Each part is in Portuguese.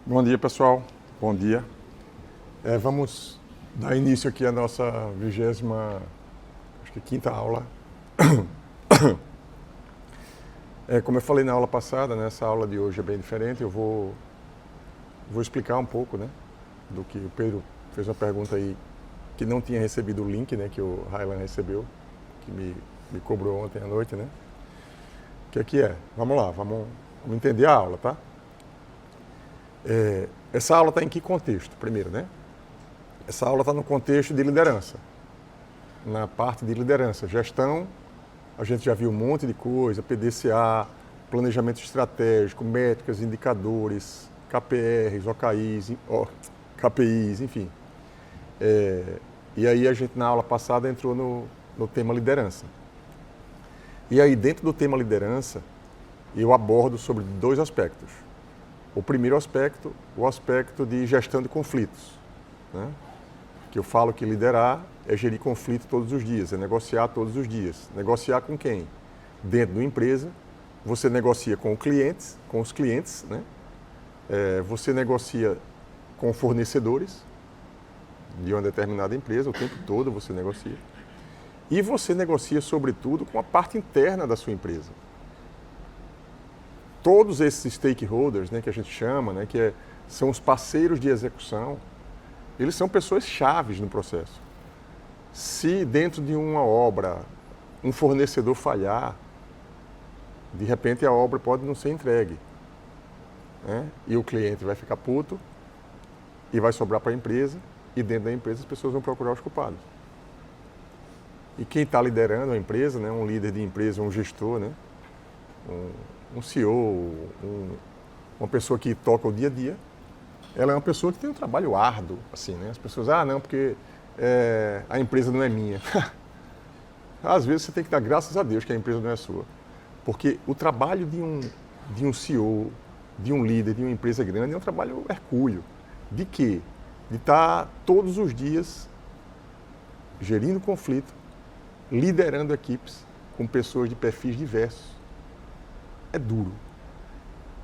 Bom dia, pessoal. Bom dia. Vamos dar início aqui à nossa 25ª aula. Como eu falei na aula passada, né, essa aula de hoje é bem diferente. Eu vou explicar um pouco, né, do que o Pedro fez uma pergunta aí que não tinha recebido o link, né, que o Raylan recebeu, que me cobrou ontem à noite, né? O que é? Vamos lá, vamos entender a aula, tá? Essa aula está em que contexto, primeiro, né? Essa aula está no contexto de liderança. Na parte de liderança, gestão, a gente já viu um monte de coisa, PDCA, planejamento estratégico, métricas, indicadores, KPRs, KPIs, enfim. E aí a gente na aula passada entrou no tema liderança. E aí dentro do tema liderança, eu abordo sobre dois aspectos. O primeiro aspecto, o aspecto de gestão de conflitos, né? Que eu falo que liderar é gerir conflito todos os dias, é negociar todos os dias. Negociar com quem? Dentro da empresa, você negocia com os clientes, né? Você negocia com fornecedores de uma determinada empresa, o tempo todo você negocia. E você negocia, sobretudo, com a parte interna da sua empresa. Todos esses stakeholders, né, que a gente chama, né, são os parceiros de execução, eles são pessoas chaves no processo. Se dentro de uma obra um fornecedor falhar, de repente a obra pode não ser entregue, né? E o cliente vai ficar puto e vai sobrar para a empresa, e dentro da empresa as pessoas vão procurar os culpados. E quem está liderando a empresa, né, um líder de empresa, um gestor, né, um CEO, uma pessoa que toca o dia a dia, ela é uma pessoa que tem um trabalho árduo, assim, né? As pessoas, não, porque a empresa não é minha. Às vezes você tem que dar graças a Deus que a empresa não é sua. Porque o trabalho de um CEO, de um líder, de uma empresa grande, é um trabalho hercúleo. De quê? De estar todos os dias gerindo conflito, liderando equipes com pessoas de perfis diversos. É duro.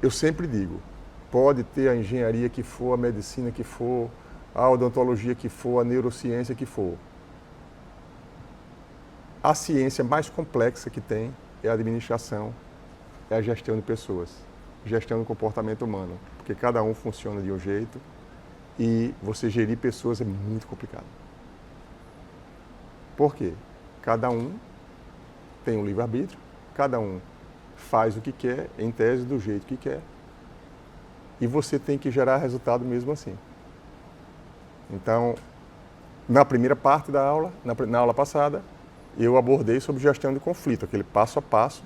Eu sempre digo, pode ter a engenharia que for, a medicina que for, a odontologia que for, a neurociência que for. A ciência mais complexa que tem é a administração, é a gestão de pessoas, gestão do comportamento humano, porque cada um funciona de um jeito e você gerir pessoas é muito complicado. Por quê? Cada um tem um livre-arbítrio, cada um faz o que quer, em tese, do jeito que quer. E você tem que gerar resultado mesmo assim. Então, na primeira parte da aula, na aula passada, eu abordei sobre gestão de conflito, aquele passo a passo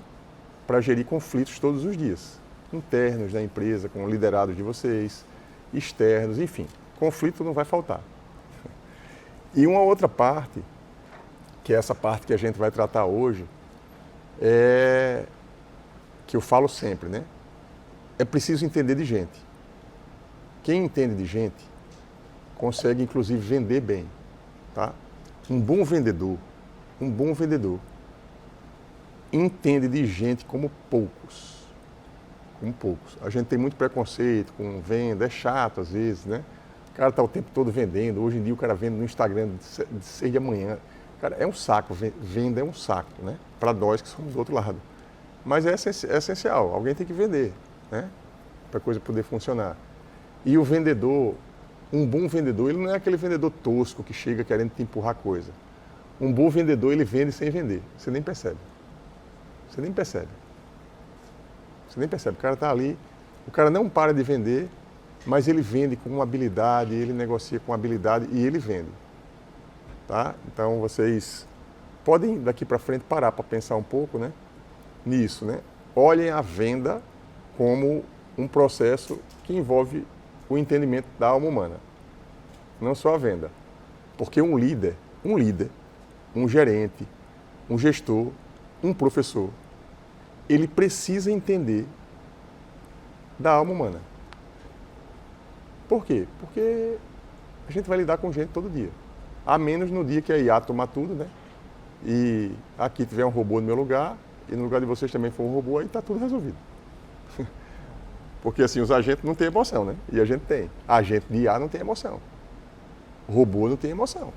para gerir conflitos todos os dias. Internos da empresa, com liderados de vocês, externos, enfim. Conflito não vai faltar. E uma outra parte, que é essa parte que a gente vai tratar hoje, que eu falo sempre, né? É preciso entender de gente. Quem entende de gente consegue, inclusive, vender bem, tá? Um bom vendedor entende de gente como poucos. Como poucos. A gente tem muito preconceito com venda, é chato às vezes, né? O cara está o tempo todo vendendo. Hoje em dia o cara vende no Instagram de 6 da manhã. Cara, é um saco. Venda é um saco, né? Para nós que somos do outro lado. Mas é essencial, alguém tem que vender, né? Para a coisa poder funcionar. E o vendedor, um bom vendedor, ele não é aquele vendedor tosco que chega querendo te empurrar coisa. Um bom vendedor, ele vende sem vender. Você nem percebe. Você nem percebe. O cara está ali, o cara não para de vender, mas ele vende com habilidade, ele negocia com habilidade e ele vende. Tá? Então vocês podem daqui para frente parar para pensar um pouco, né? Nisso, né? Olhem a venda como um processo que envolve o entendimento da alma humana, não só a venda. Porque um líder, um gerente, um gestor, um professor, ele precisa entender da alma humana. Por quê? Porque a gente vai lidar com gente todo dia. A menos no dia que a IA tomar tudo, né? E aqui tiver um robô no meu lugar, e no lugar de vocês também for um robô, aí está tudo resolvido. Porque assim, os agentes não têm emoção, né? E a gente tem. Agente de IA não tem emoção. O robô não tem emoção.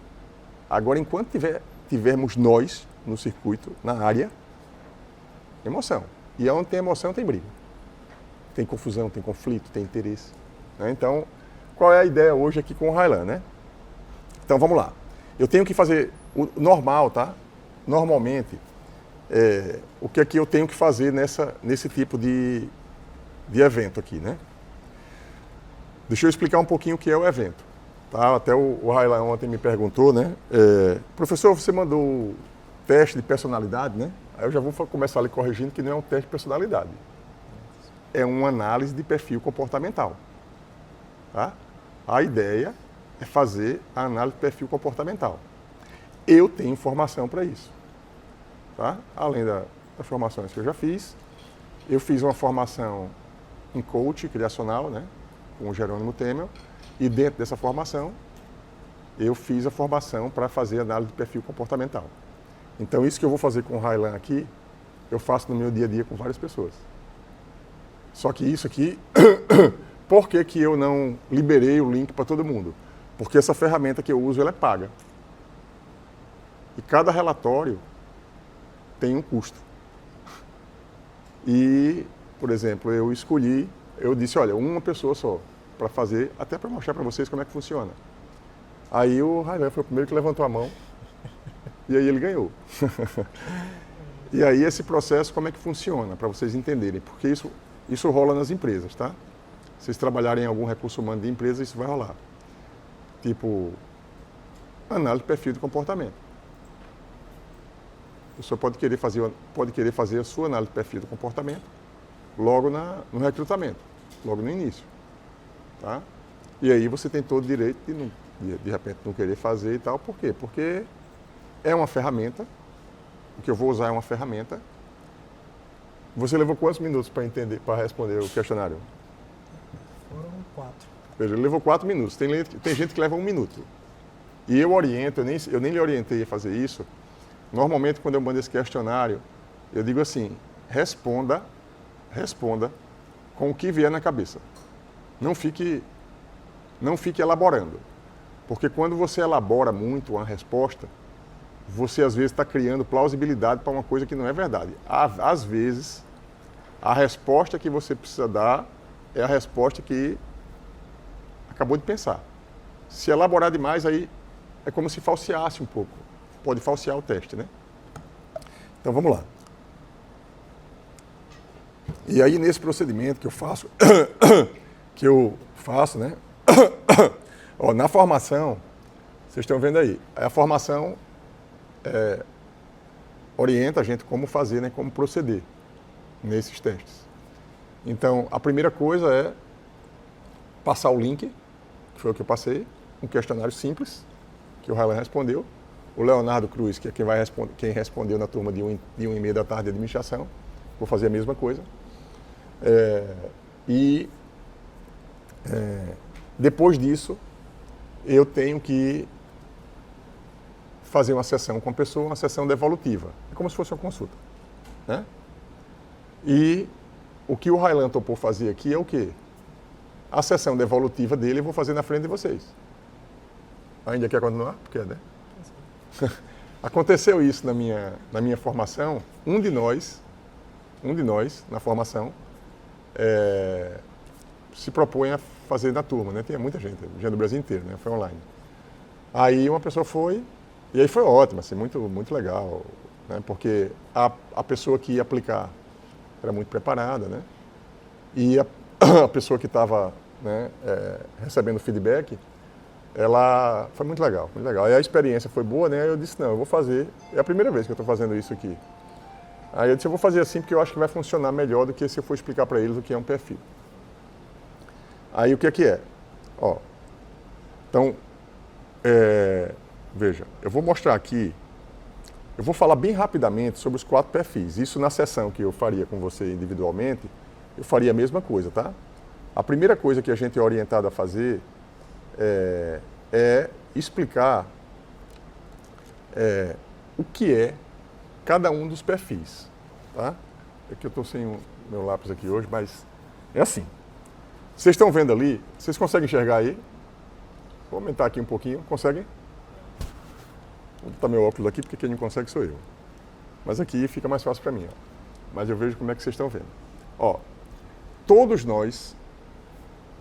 Agora, enquanto tivermos nós no circuito, na área, emoção. E onde tem emoção, tem briga. Tem confusão, tem conflito, tem interesse. Né? Então, qual é a ideia hoje aqui com o Raylan, né? Então, vamos lá. Eu tenho que fazer o normal, tá? Normalmente, o que é que eu tenho que fazer nesse tipo de evento aqui, né? Deixa eu explicar um pouquinho o que é o evento. Tá? Até o Raylan ontem me perguntou, né? Professor, você mandou o teste de personalidade, né? Aí eu já vou começar ali corrigindo que não é um teste de personalidade. É uma análise de perfil comportamental. Tá? A ideia é fazer a análise de perfil comportamental. Eu tenho formação para isso. Tá? Além das formações que eu já fiz, eu fiz uma formação em coach criacional, né? Com o Jerônimo Temel, e dentro dessa formação, eu fiz a formação para fazer análise de perfil comportamental. Então, isso que eu vou fazer com o Raylan aqui, eu faço no meu dia a dia com várias pessoas. Só que isso aqui, por que eu não liberei o link para todo mundo? Porque essa ferramenta que eu uso, ela é paga. E cada relatório tem um custo. E, por exemplo, eu disse, olha, uma pessoa só, para fazer, até para mostrar para vocês como é que funciona. Aí o Raylan foi o primeiro que levantou a mão, e aí ele ganhou. E aí esse processo, como é que funciona, para vocês entenderem, porque isso rola nas empresas, tá? Se vocês trabalharem em algum recurso humano de empresa, isso vai rolar. Tipo, análise de perfil de comportamento. A pessoa pode querer fazer a sua análise de perfil de comportamento logo no recrutamento, logo no início. Tá? E aí você tem todo o direito de repente não querer fazer e tal. Por quê? Porque é uma ferramenta, o que eu vou usar é uma ferramenta. Você levou quantos minutos para responder o questionário? Foram 4. Veja, ele levou 4 minutos. Tem gente que leva 1 minuto. E eu oriento, eu nem lhe orientei a fazer isso. Normalmente, quando eu mando esse questionário, eu digo assim, responda com o que vier na cabeça. Não fique elaborando. Porque quando você elabora muito uma resposta, você às vezes está criando plausibilidade para uma coisa que não é verdade. Às vezes, a resposta que você precisa dar é a resposta que acabou de pensar. Se elaborar demais, aí é como se falseasse um pouco. Pode falsear o teste, né? Então, vamos lá. E aí, nesse procedimento que eu faço, né? Ó, na formação, vocês estão vendo aí, a formação orienta a gente como fazer, né? Como proceder nesses testes. Então, a primeira coisa é passar o link, que foi o que eu passei, um questionário simples, que o Raylan respondeu. O Leonardo Cruz, que é quem respondeu na turma de 1h30 da tarde de administração, vou fazer a mesma coisa. Depois disso, eu tenho que fazer uma sessão com a pessoa, uma sessão devolutiva. É como se fosse uma consulta. Né? E o que o Raylan topou fazer aqui é o quê? A sessão devolutiva dele eu vou fazer na frente de vocês. Ainda quer continuar? Porque, né? Aconteceu isso na minha formação. Um de nós, na formação, se propõe a fazer na turma, né? Tinha muita gente do Brasil inteiro, né? Foi online. Aí uma pessoa foi, e aí foi ótimo, assim, muito, muito legal, né? Porque a pessoa que ia aplicar era muito preparada, né? E a pessoa que estava, né, recebendo feedback, ela foi muito legal, muito legal. E a experiência foi boa, né? Aí eu disse, não, eu vou fazer, é a primeira vez que eu estou fazendo isso aqui. Aí eu disse, eu vou fazer assim porque eu acho que vai funcionar melhor do que se eu for explicar para eles o que é um perfil. Aí o que é? Ó, então, veja, eu vou mostrar aqui, eu vou falar bem rapidamente sobre os 4 perfis. Isso na sessão que eu faria com você individualmente, eu faria a mesma coisa, tá? A primeira coisa que a gente é orientado a fazer é explicar o que é cada um dos perfis, tá? É que eu estou sem o meu lápis aqui hoje, mas é assim. Vocês estão vendo ali? Vocês conseguem enxergar aí? Vou aumentar aqui um pouquinho. Conseguem? Vou botar meu óculos aqui, porque quem não consegue sou eu. Mas aqui fica mais fácil para mim. Ó. Mas eu vejo como é que vocês estão vendo. Ó, todos nós,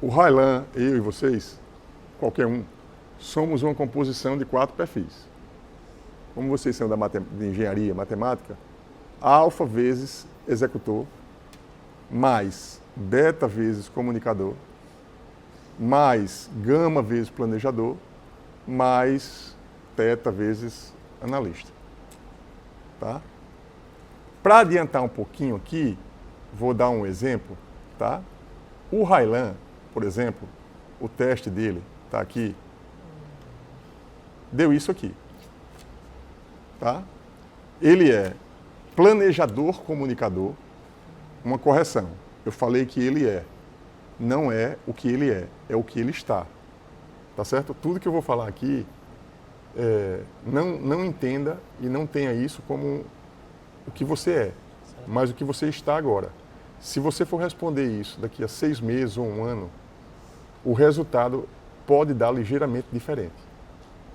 o Railan, eu e vocês, qualquer um, somos uma composição de 4 perfis. Como vocês são de engenharia, matemática, alfa vezes executor, mais beta vezes comunicador, mais gama vezes planejador, mais teta vezes analista. Tá? Para adiantar um pouquinho aqui, vou dar um exemplo. Tá? O Railan, por exemplo, o teste dele está aqui, deu isso aqui. Tá? Ele é planejador comunicador, uma correção. Eu falei que ele é. Não é o que ele é o que ele está. Tá certo? Tudo que eu vou falar aqui, não entenda e não tenha isso como o que você é, mas o que você está agora. Se você for responder isso daqui a 6 meses ou 1 ano, o resultado pode dar ligeiramente diferente.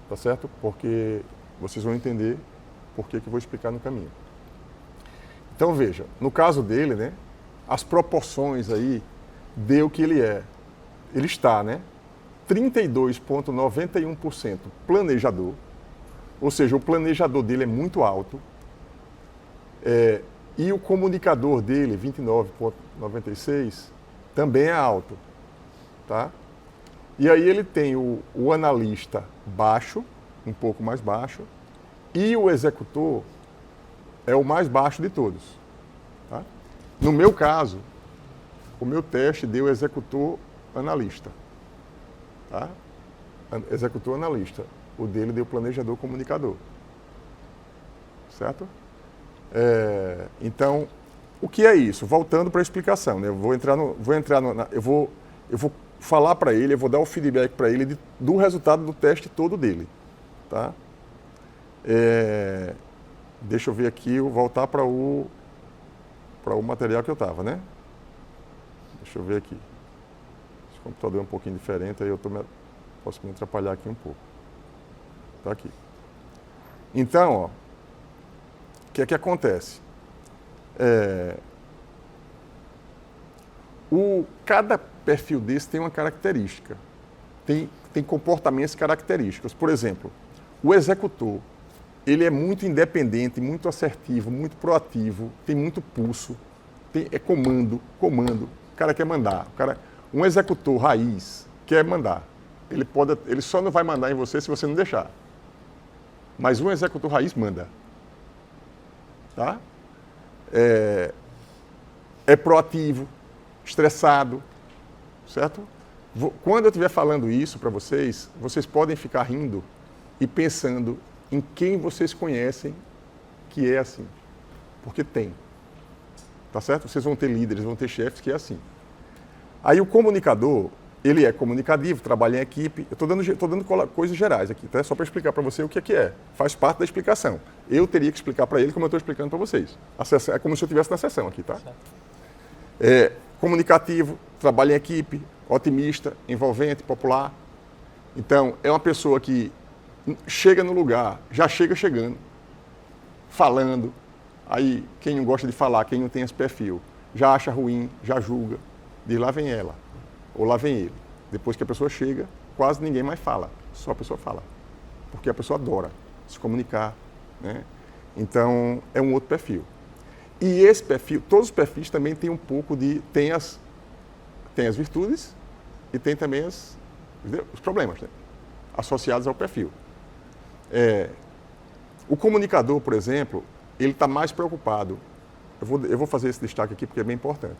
Tá certo? Porque vocês vão entender por que eu vou explicar no caminho. Então veja, no caso dele, né, as proporções aí deu o que ele é. Ele está, né, 32,91% planejador, ou seja, o planejador dele é muito alto, e o comunicador dele, 29,96%, também é alto. Tá? E aí ele tem o analista baixo, um pouco mais baixo, e o executor é o mais baixo de todos. Tá? No meu caso, o meu teste deu executor analista. Tá? Executor analista. O dele deu planejador comunicador. Certo? Então, o que é isso? Voltando para a explicação, né? Eu vou falar para ele, eu vou dar o feedback para ele do resultado do teste todo dele. Tá? Deixa eu ver aqui, voltar para o material que eu estava, né? Deixa eu ver aqui. Esse computador é um pouquinho diferente, aí posso me atrapalhar aqui um pouco. Tá aqui. Então, ó, o que é que acontece? Cada perfil desse tem uma característica. Tem comportamentos característicos. Por exemplo, o executor, ele é muito independente, muito assertivo, muito proativo, tem muito pulso, é comando. O cara quer mandar. Um executor raiz quer mandar. Ele só não vai mandar em você se você não deixar. Mas um executor raiz manda. Tá? É proativo, estressado, certo? Quando eu estiver falando isso para vocês, vocês podem ficar rindo e pensando em quem vocês conhecem que é assim. Porque tem. Tá certo? Vocês vão ter líderes, vão ter chefes que é assim. Aí o comunicador, ele é comunicativo, trabalha em equipe. Eu estou dando coisas gerais aqui, tá? Só para explicar para você o que é. Faz parte da explicação. Eu teria que explicar para ele como eu estou explicando para vocês. É como se eu estivesse na sessão aqui, tá? Comunicativo, trabalha em equipe, otimista, envolvente, popular. Então, é uma pessoa que chega no lugar, já chega chegando, falando. Aí, quem não gosta de falar, quem não tem esse perfil, já acha ruim, já julga. Diz, lá vem ela, ou lá vem ele. Depois que a pessoa chega, quase ninguém mais fala, só a pessoa fala. Porque a pessoa adora se comunicar, né? Então, é um outro perfil. E esse perfil, todos os perfis também têm um pouco de... Tem as virtudes e tem também os problemas, né, associados ao perfil. O comunicador, por exemplo, ele está mais preocupado. Eu vou fazer esse destaque aqui porque é bem importante.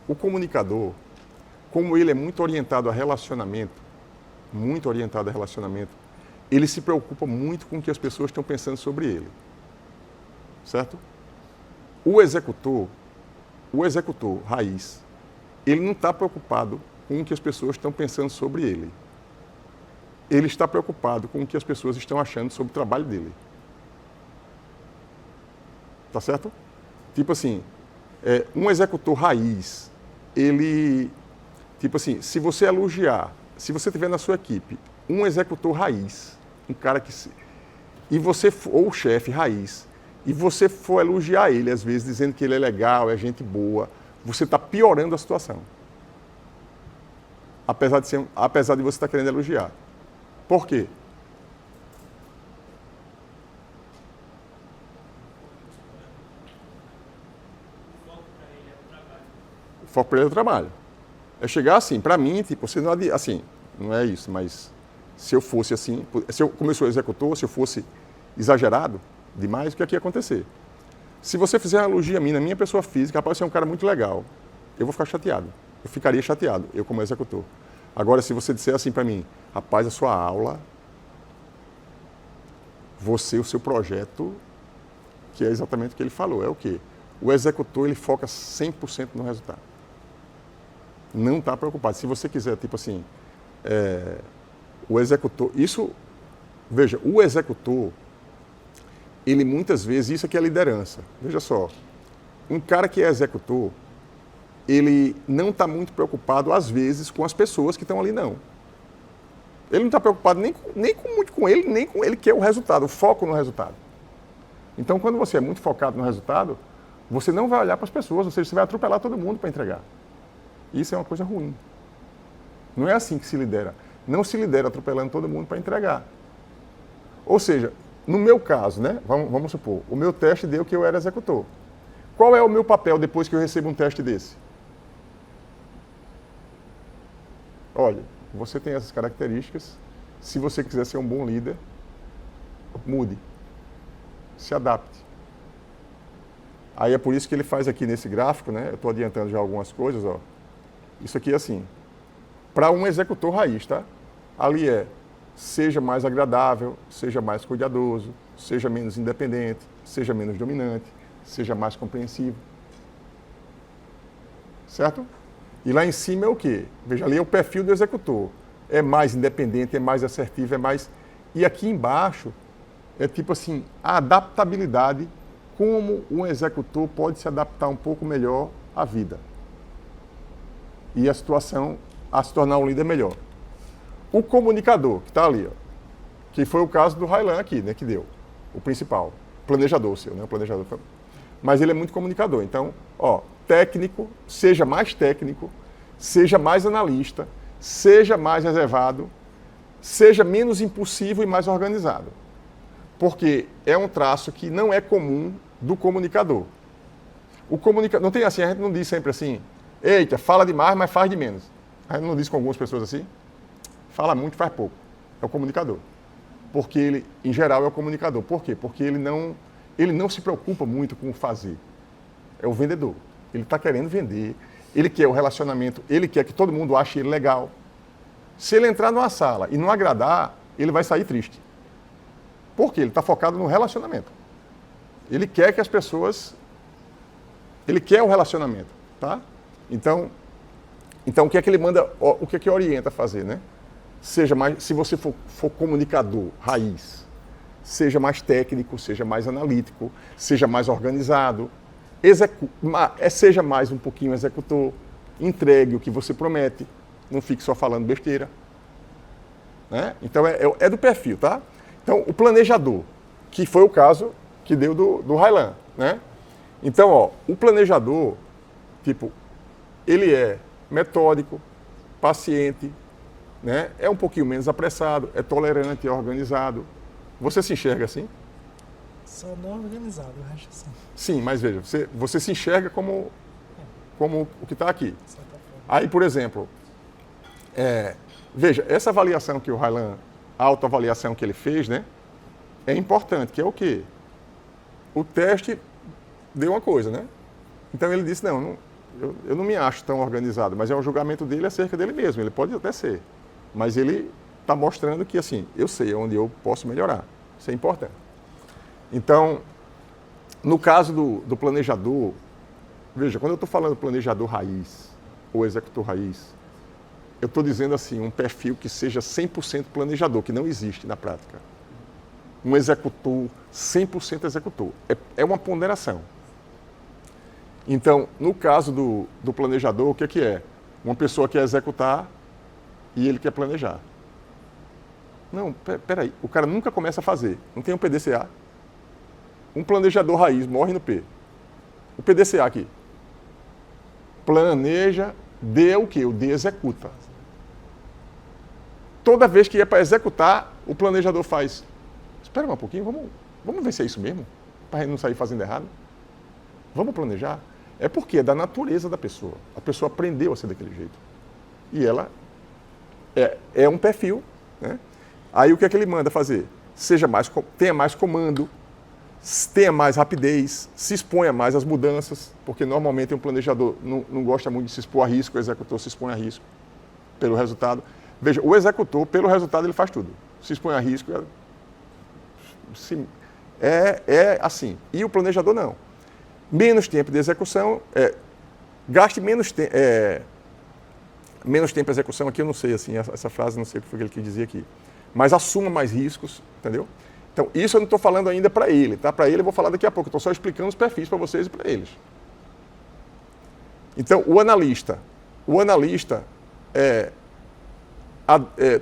O comunicador, como ele é muito orientado a relacionamento, ele se preocupa muito com o que as pessoas estão pensando sobre ele. Certo? O executor raiz, ele não está preocupado com o que as pessoas estão pensando sobre ele. Ele está preocupado com o que as pessoas estão achando sobre o trabalho dele. Tá certo? Tipo assim, um executor raiz, ele Tipo assim, se você elogiar, se você tiver na sua equipe um executor raiz, um cara que e você ou o chefe raiz, e você for elogiar ele às vezes dizendo que ele é legal, é gente boa, você está piorando a situação. Apesar de você estar querendo elogiar. Por quê? O foco para ele é o trabalho. É chegar assim, para mim, tipo, você não assim, não é isso, mas se eu fosse assim, como eu sou executor, se eu fosse exagerado demais, o que é que ia acontecer? Se você fizer uma elogia a mim, na minha pessoa física, rapaz, você é um cara muito legal, eu vou ficar chateado. Eu ficaria chateado, eu como executor. Agora, se você disser assim para mim, rapaz, a sua aula, você, o seu projeto, que é exatamente o que ele falou, é o quê? O executor, ele foca 100% no resultado. Não está preocupado. Se você quiser, tipo assim, o executor, veja, o executor, ele muitas vezes, isso aqui é liderança. Veja só, um cara que é executor, ele não está muito preocupado, às vezes, com as pessoas que estão ali, não. Ele não está preocupado muito com ele, nem com ele, que é o resultado, o foco no resultado. Então, quando você é muito focado no resultado, você não vai olhar para as pessoas, ou seja, você vai atropelar todo mundo para entregar. Isso é uma coisa ruim. Não é assim que se lidera. Não se lidera atropelando todo mundo para entregar. Ou seja, no meu caso, né, vamos supor, o meu teste deu que eu era executor. Qual é o meu papel depois que eu recebo um teste desse? Olha, você tem essas características. Se você quiser ser um bom líder, mude. Se adapte. Aí é por isso que ele faz aqui nesse gráfico, né? Eu estou adiantando já algumas coisas, ó. Isso aqui é assim, para um executor raiz, tá? Ali seja mais agradável, seja mais cuidadoso, seja menos independente, seja menos dominante, seja mais compreensivo. Certo? E lá em cima é o quê? Veja, ali é o perfil do executor. É mais independente, é mais assertivo, é mais... E aqui embaixo é tipo assim, a adaptabilidade, como um executor pode se adaptar um pouco melhor à vida. E a situação a se tornar um líder melhor. O comunicador, que está ali, ó, que foi o caso do Railan aqui, né, que deu, o principal, planejador seu, né, o planejador. Mas ele é muito comunicador, então, ó, técnico, seja mais analista, seja mais reservado, seja menos impulsivo e mais organizado. Porque é um traço que não é comum do comunicador. O comunicador, não tem assim, a gente não diz sempre assim, eita, fala demais, mas faz de menos. A gente não diz com algumas pessoas assim? Fala muito, faz pouco. É o comunicador. Porque ele, em geral, é o comunicador. Por quê? Porque ele não se preocupa muito com o fazer. É o vendedor. Ele está querendo vender, ele quer o relacionamento, ele quer que todo mundo ache ele legal. Se ele entrar numa sala e não agradar, ele vai sair triste. Por quê? Ele está focado no relacionamento. Ele quer que as pessoas... Ele quer o relacionamento, tá? Então o que é que ele manda, o que é que orienta a fazer, né? Seja mais, se você for comunicador raiz, seja mais técnico, seja mais analítico, seja mais organizado, seja mais um pouquinho executor, entregue o que você promete, não fique só falando besteira. Né? Então é do perfil, tá? Então o planejador, que foi o caso que deu do Railan, né? Então, ó, o planejador, tipo, ele é metódico, paciente, né? É um pouquinho menos apressado, é tolerante, é organizado. Você se enxerga assim? Só não organizado, eu acho assim. Sim, mas veja, você se enxerga como o que está aqui. Aí, por exemplo, veja, essa avaliação que o Railan, a autoavaliação que ele fez, né? É importante, que é o quê? O teste deu uma coisa, né? Então ele disse, não, eu não me acho tão organizado, mas é um julgamento dele acerca dele mesmo, ele pode até ser. Mas ele está mostrando que, assim, eu sei onde eu posso melhorar. Isso é importante. Então, no caso do planejador, veja, quando eu estou falando planejador raiz, ou executor raiz, eu estou dizendo assim, um perfil que seja 100% planejador, que não existe na prática. Um executor, 100% executor. É uma ponderação. Então, no caso do planejador, o que é? Uma pessoa quer executar e ele quer planejar. Não, peraí, o cara nunca começa a fazer. Não tem um PDCA. Um planejador raiz morre no P. O PDCA aqui. Planeja, D é o quê? O D executa. Toda vez que é para executar, o planejador faz. Espera um pouquinho, vamos ver se é isso mesmo, para a gente não sair fazendo errado. Vamos planejar? É porque é da natureza da pessoa. A pessoa aprendeu a ser daquele jeito. E ela é um perfil, né? Aí o que é que ele manda fazer? Tenha mais comando, tenha mais rapidez, se exponha mais às mudanças, porque normalmente um planejador não gosta muito de se expor a risco, o executor se expõe a risco pelo resultado. Veja, o executor, pelo resultado, ele faz tudo. Se expõe a risco, é assim. E o planejador não. Menos tempo de execução, gaste menos tempo de execução, aqui eu não sei, assim, essa frase, não sei o que foi que ele quis dizer aqui. Mas assuma mais riscos, entendeu? Então, isso eu não estou falando ainda para ele, tá? Para ele eu vou falar daqui a pouco, estou só explicando os perfis para vocês e para eles. Então, o analista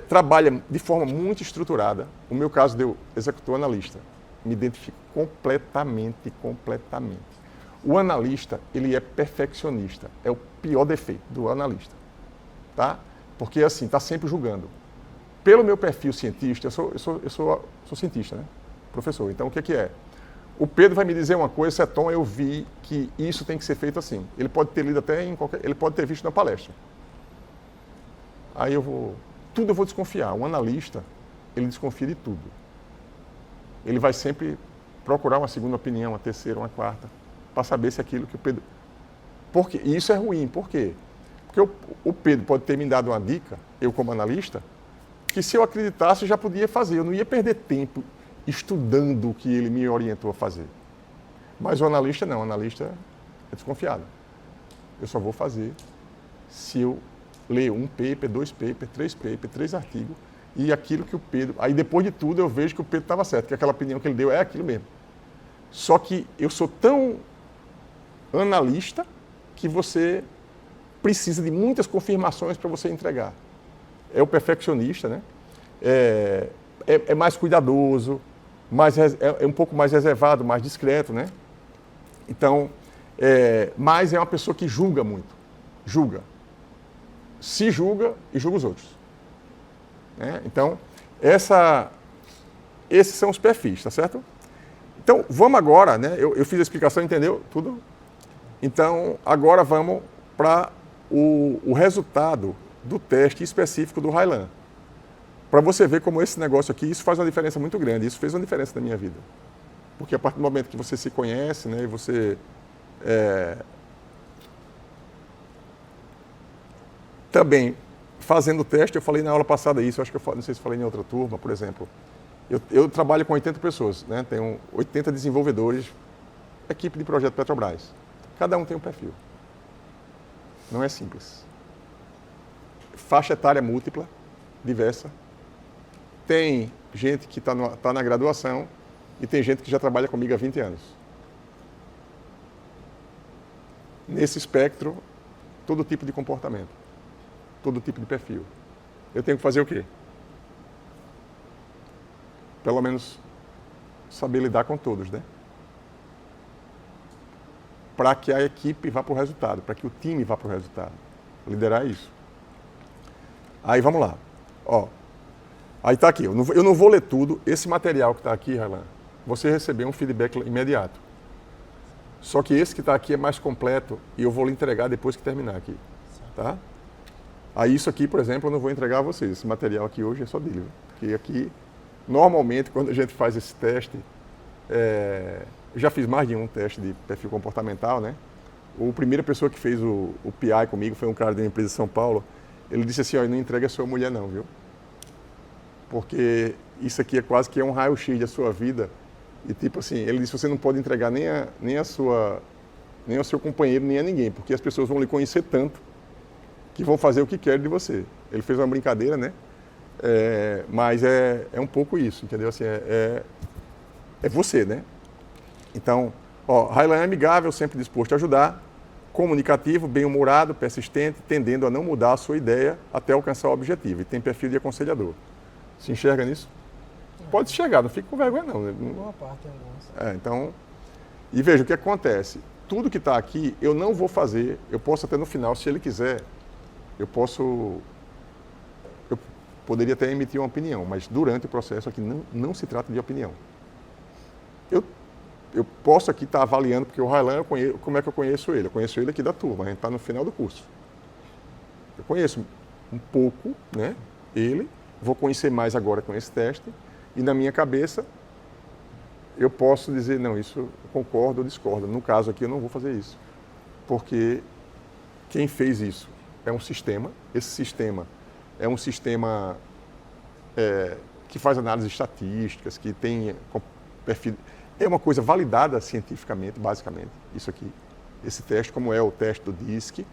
trabalha de forma muito estruturada. O meu caso de executor analista. Me identifico completamente. O analista, ele é perfeccionista. É o pior defeito do analista. Tá? Porque, assim, está sempre julgando. Pelo meu perfil cientista, eu sou cientista, né? Professor. Então, o que é? O Pedro vai me dizer uma coisa, Tom, eu vi que isso tem que ser feito assim. Ele pode ter lido até ele pode ter visto na palestra. Aí tudo eu vou desconfiar. Um analista, ele desconfia de tudo. Ele vai sempre procurar uma segunda opinião, uma terceira, uma quarta, para saber se aquilo que o Pedro... E isso é ruim, por quê? Porque o Pedro pode ter me dado uma dica, eu como analista, que se eu acreditasse eu já podia fazer. Eu não ia perder tempo estudando o que ele me orientou a fazer. Mas o analista não, o analista é desconfiado. Eu só vou fazer se eu ler um paper, 2 papers, 3 papers, 3 artigos, e aquilo que o Pedro... Aí depois de tudo eu vejo que o Pedro estava certo, que aquela opinião que ele deu é aquilo mesmo. Só que eu sou tão analista que você precisa de muitas confirmações para você entregar. É o perfeccionista, né? É mais cuidadoso, é um pouco mais reservado, mais discreto, né? Então, mas é uma pessoa que julga muito. Julga. Se julga e julga os outros. Né? Então, esses são os perfis, tá certo? Então, vamos agora, né? Eu fiz a explicação, entendeu? Tudo? Então, agora vamos para o resultado do teste específico do Raylan. Para você ver como esse negócio aqui, isso faz uma diferença muito grande. Isso fez uma diferença na minha vida. Porque a partir do momento que você se conhece, né, e você também fazendo o teste, eu falei na aula passada isso, acho que não sei se falei em outra turma, por exemplo. Eu trabalho com 80 pessoas, né? Tenho 80 desenvolvedores, equipe de projeto Petrobras. Cada um tem um perfil. Não é simples. Faixa etária múltipla, diversa. Tem gente que está na graduação e tem gente que já trabalha comigo há 20 anos. Nesse espectro, todo tipo de comportamento, todo tipo de perfil. Eu tenho que fazer o quê? Pelo menos saber lidar com todos, né? Para que a equipe vá para o resultado, para que o time vá para o resultado. Liderar isso. Aí vamos lá. Ó, aí está aqui. Eu não vou ler tudo. Esse material que está aqui, Raylan, você recebeu um feedback imediato. Só que esse que está aqui é mais completo e eu vou lhe entregar depois que terminar aqui. Tá? Aí isso aqui, por exemplo, eu não vou entregar a vocês. Esse material aqui hoje é só dele. Porque aqui, normalmente, quando a gente faz esse teste, eu já fiz mais de um teste de perfil comportamental, né? A primeira pessoa que fez o PI comigo foi um cara de uma empresa de São Paulo. Ele disse assim, ó, não entrega a sua mulher não, viu? Porque isso aqui é quase que um raio-x da sua vida. E tipo assim, ele disse, você não pode entregar nem ao seu companheiro, nem a ninguém, porque as pessoas vão lhe conhecer tanto que vão fazer o que querem de você. Ele fez uma brincadeira, né? Mas é um pouco isso, entendeu? Assim, é você, né? Então, ó, Raylan é amigável, sempre disposto a ajudar, comunicativo, bem-humorado, persistente, tendendo a não mudar a sua ideia até alcançar o objetivo. E tem perfil de aconselhador. Se enxerga nisso? Pode enxergar, não fique com vergonha não. Boa parte tem alguns. Então, e veja o que acontece. Tudo que está aqui, eu não vou fazer, eu posso até no final, se ele quiser, eu poderia até emitir uma opinião, mas durante o processo aqui não se trata de opinião. Eu posso aqui estar avaliando, porque o Raylan, como é que eu conheço ele? Eu conheço ele aqui da turma, a gente está no final do curso. Eu conheço um pouco, né, ele, vou conhecer mais agora com esse teste, e na minha cabeça eu posso dizer, não, isso eu concordo ou discordo. No caso aqui eu não vou fazer isso, porque quem fez isso é um sistema, esse sistema é um sistema que faz análises estatísticas, que tem perfil... É uma coisa validada cientificamente, basicamente, isso aqui. Esse teste, como é o teste do DISC.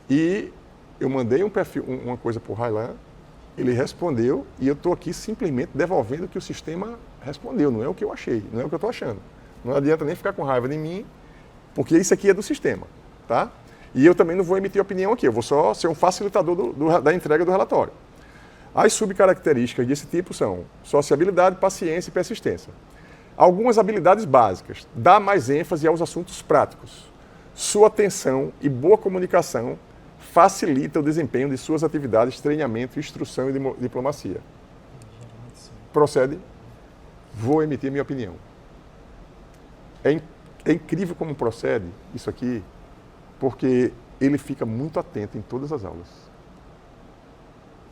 E eu mandei uma coisa para o Raylan, ele respondeu, e eu estou aqui simplesmente devolvendo o que o sistema respondeu, não é o que eu achei, não é o que eu estou achando. Não adianta nem ficar com raiva de mim, porque isso aqui é do sistema, tá? E eu também não vou emitir opinião aqui, eu vou só ser um facilitador da entrega do relatório. As subcaracterísticas desse tipo são sociabilidade, paciência e persistência. Algumas habilidades básicas. Dá mais ênfase aos assuntos práticos. Sua atenção e boa comunicação facilita o desempenho de suas atividades de treinamento, instrução e diplomacia. Procede. Vou emitir minha opinião. É incrível como procede isso aqui, porque ele fica muito atento em todas as aulas.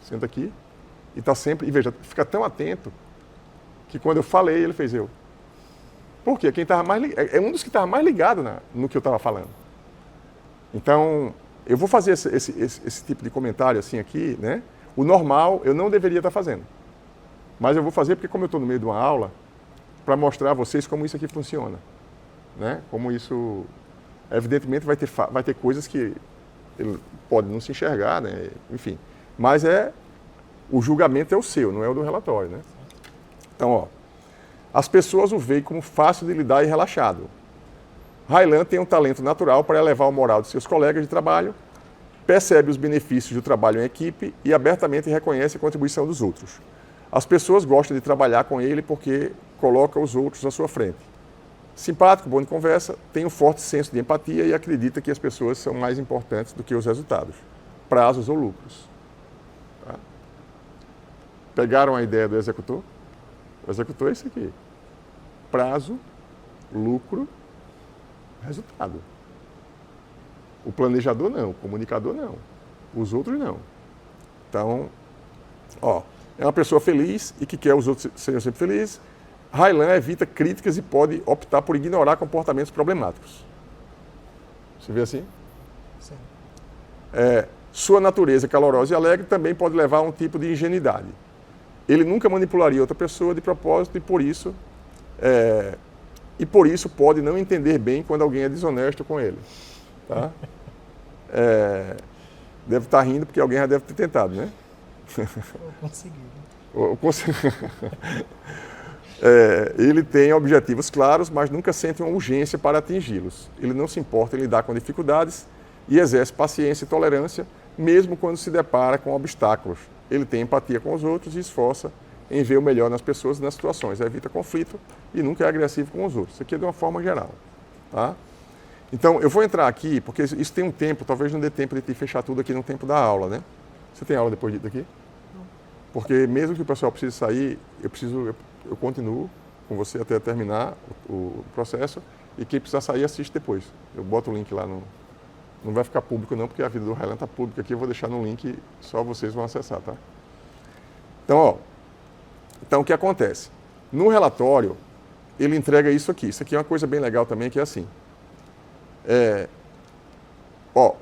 Senta aqui e está sempre... E veja, fica tão atento que quando eu falei, ele fez eu. Por quê? Quem tava é um dos que estava mais ligado no que eu estava falando. Então, eu vou fazer esse tipo de comentário assim aqui, né? O normal eu não deveria estar fazendo. Mas eu vou fazer porque como eu estou no meio de uma aula, para mostrar a vocês como isso aqui funciona. Né? Como isso... Evidentemente vai ter coisas que ele pode não se enxergar, né? Enfim. Mas o julgamento é o seu, não é o do relatório, né? Então, ó. As pessoas o veem como fácil de lidar e relaxado. Raylan tem um talento natural para elevar o moral de seus colegas de trabalho, percebe os benefícios do trabalho em equipe e abertamente reconhece a contribuição dos outros. As pessoas gostam de trabalhar com ele porque coloca os outros à sua frente. Simpático, bom de conversa, tem um forte senso de empatia e acredita que as pessoas são mais importantes do que os resultados, prazos ou lucros. Tá? Pegaram a ideia do executor? O executor é isso aqui. Prazo, lucro, resultado. O planejador não, o comunicador não. Os outros não. Então, ó, é uma pessoa feliz e que quer os outros sejam sempre felizes. Raylan evita críticas e pode optar por ignorar comportamentos problemáticos. Você vê assim? Sim. Sua natureza calorosa e alegre também pode levar a um tipo de ingenuidade. Ele nunca manipularia outra pessoa de propósito e por isso pode não entender bem quando alguém é desonesto com ele. Tá? Deve estar rindo porque alguém já deve ter tentado, né? Eu consegui. Ele tem objetivos claros, mas nunca sente uma urgência para atingi-los. Ele não se importa em lidar com dificuldades e exerce paciência e tolerância, mesmo quando se depara com obstáculos. Ele tem empatia com os outros e esforça em ver o melhor nas pessoas e nas situações. Evita conflito e nunca é agressivo com os outros. Isso aqui é de uma forma geral. Tá? Então, eu vou entrar aqui, porque isso tem um tempo, talvez não dê tempo de te fechar tudo aqui no tempo da aula, né? Você tem aula depois daqui? Não. Porque mesmo que o pessoal precise sair, eu continuo com você até terminar o processo e quem precisar sair, assiste depois. Eu boto o link lá no... Não vai ficar público não, porque a vida do Raylan está pública aqui, eu vou deixar no link, só vocês vão acessar, tá? Então, o que acontece? No relatório, ele entrega isso aqui. Isso aqui é uma coisa bem legal também, que é assim.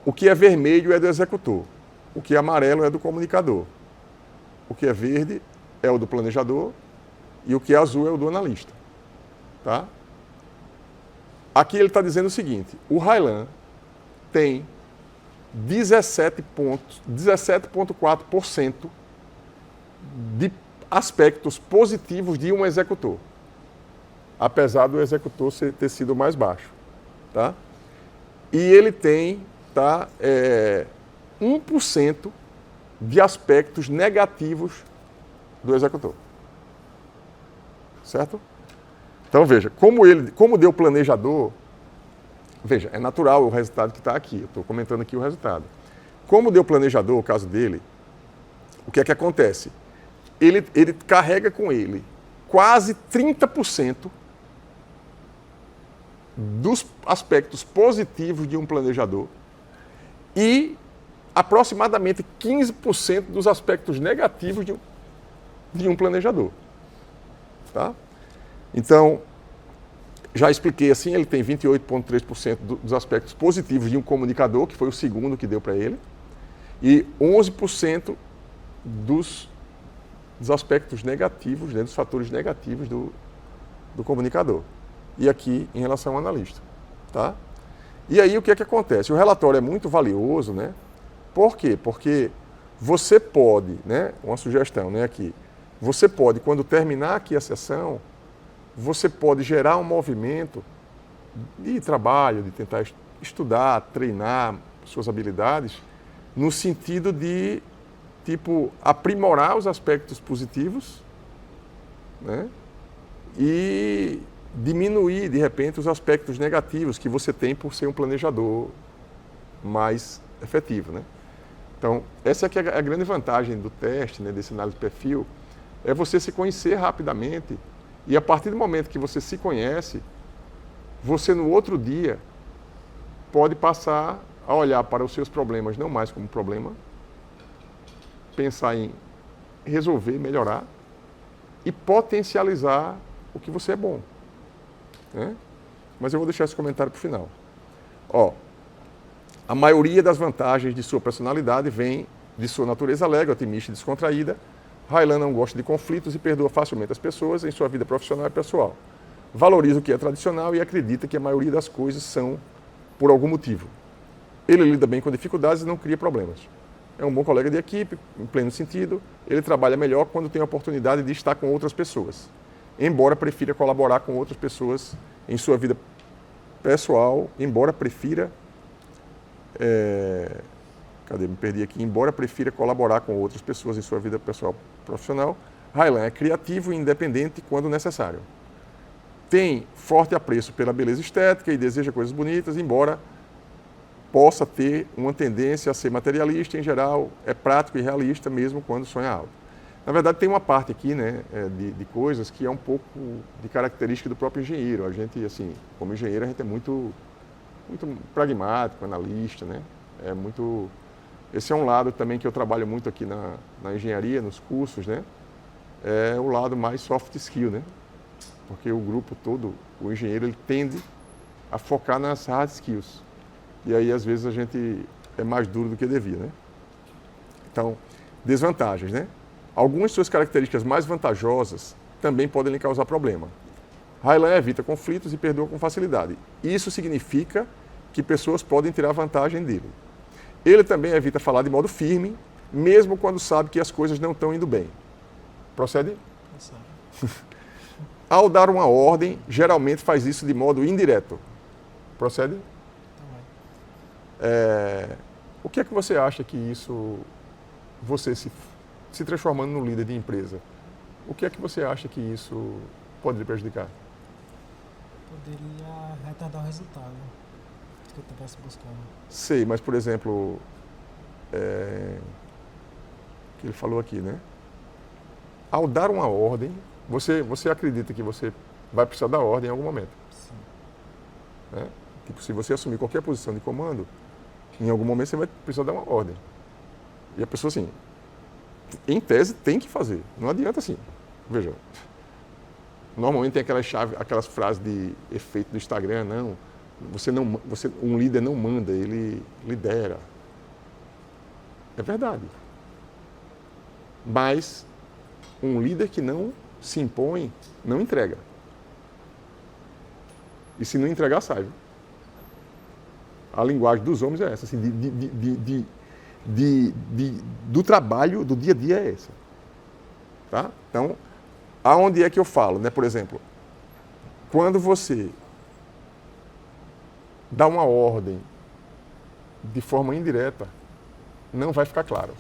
O que é vermelho é do executor, o que é amarelo é do comunicador, o que é verde é o do planejador e o que é azul é o do analista. Tá? Aqui ele está dizendo o seguinte, o Raylan tem 17,4% de aspectos positivos de um executor, apesar do executor ter sido mais baixo. Tá? e ele tem 1% de aspectos negativos do executor. Certo? Então, veja, como deu planejador, veja, é natural o resultado que está aqui, eu estou comentando aqui o resultado. Como deu planejador, o caso dele, o que é que acontece? Ele carrega com ele quase 30% dos aspectos positivos de um planejador e aproximadamente 15% dos aspectos negativos de um planejador. Tá? Então, já expliquei assim, ele tem 28,3% dos aspectos positivos de um comunicador, que foi o segundo que deu para ele, e 11% dos aspectos negativos, dos fatores negativos do comunicador. E aqui em relação ao analista. Tá? E aí o que é que acontece? O relatório é muito valioso, né? Por quê? Porque você pode, né, uma sugestão, né, aqui, você pode, quando terminar aqui a sessão, você pode gerar um movimento de trabalho, de tentar estudar, treinar suas habilidades, no sentido de, aprimorar os aspectos positivos, né, e diminuir, de repente, os aspectos negativos que você tem por ser um planejador mais efetivo, né? Então, essa aqui é a grande vantagem do teste, né, desse análise de perfil, é você se conhecer rapidamente e a partir do momento que você se conhece, você no outro dia pode passar a olhar para os seus problemas não mais como problema, pensar em resolver, melhorar e potencializar o que você é bom. Né? Mas eu vou deixar esse comentário para o final. A maioria das vantagens de sua personalidade vem de sua natureza alegre, otimista e descontraída. Raylan não gosta de conflitos e perdoa facilmente as pessoas em sua vida profissional e pessoal. Valoriza o que é tradicional e acredita que a maioria das coisas são por algum motivo. Ele lida bem com dificuldades e não cria problemas. É um bom colega de equipe, em pleno sentido. Ele trabalha melhor quando tem a oportunidade de estar com outras pessoas, embora prefira colaborar com outras pessoas em sua vida pessoal, embora prefira colaborar com outras pessoas em sua vida pessoal profissional. Raylan é criativo e independente quando necessário. Tem forte apreço pela beleza estética e deseja coisas bonitas, embora possa ter uma tendência a ser materialista. Em geral, é prático e realista mesmo quando sonha alto. Na verdade, tem uma parte aqui, né, de coisas que é um pouco de característica do próprio engenheiro. A gente, assim, como engenheiro, a gente é muito pragmático, analista, né? Esse é um lado também que eu trabalho muito aqui na engenharia, nos cursos, né? É o lado mais soft skill, né? Porque o grupo todo, o engenheiro, ele tende a focar nas hard skills. E aí, às vezes, a gente é mais duro do que devia, né? Então, desvantagens, né? Algumas de suas características mais vantajosas também podem lhe causar problema. Raylan evita conflitos e perdoa com facilidade. Isso significa que pessoas podem tirar vantagem dele. Ele também evita falar de modo firme, mesmo quando sabe que as coisas não estão indo bem. Procede? Ao dar uma ordem, geralmente faz isso de modo indireto. Procede? O que é que você acha que isso, você se transformando num líder de empresa, o que é que você acha que isso pode lhe prejudicar? Poderia retardar o resultado que eu estivesse buscando. Sei, mas por exemplo, que ele falou aqui, né? Ao dar uma ordem, você acredita que você vai precisar dar ordem em algum momento? Sim. Né? Tipo, se você assumir qualquer posição de comando, em algum momento você vai precisar dar uma ordem. E a pessoa, assim, em tese, tem que fazer. Não adianta assim. Veja, normalmente tem aquelas frases de efeito do Instagram, não. Um líder não manda, ele lidera. É verdade. Mas um líder que não se impõe, não entrega. E se não entregar, sai. Viu? A linguagem dos homens é essa, assim, do trabalho, do dia a dia é essa. Tá? Então, aonde é que eu falo, né? Por exemplo, quando você dá uma ordem de forma indireta, não vai ficar claro.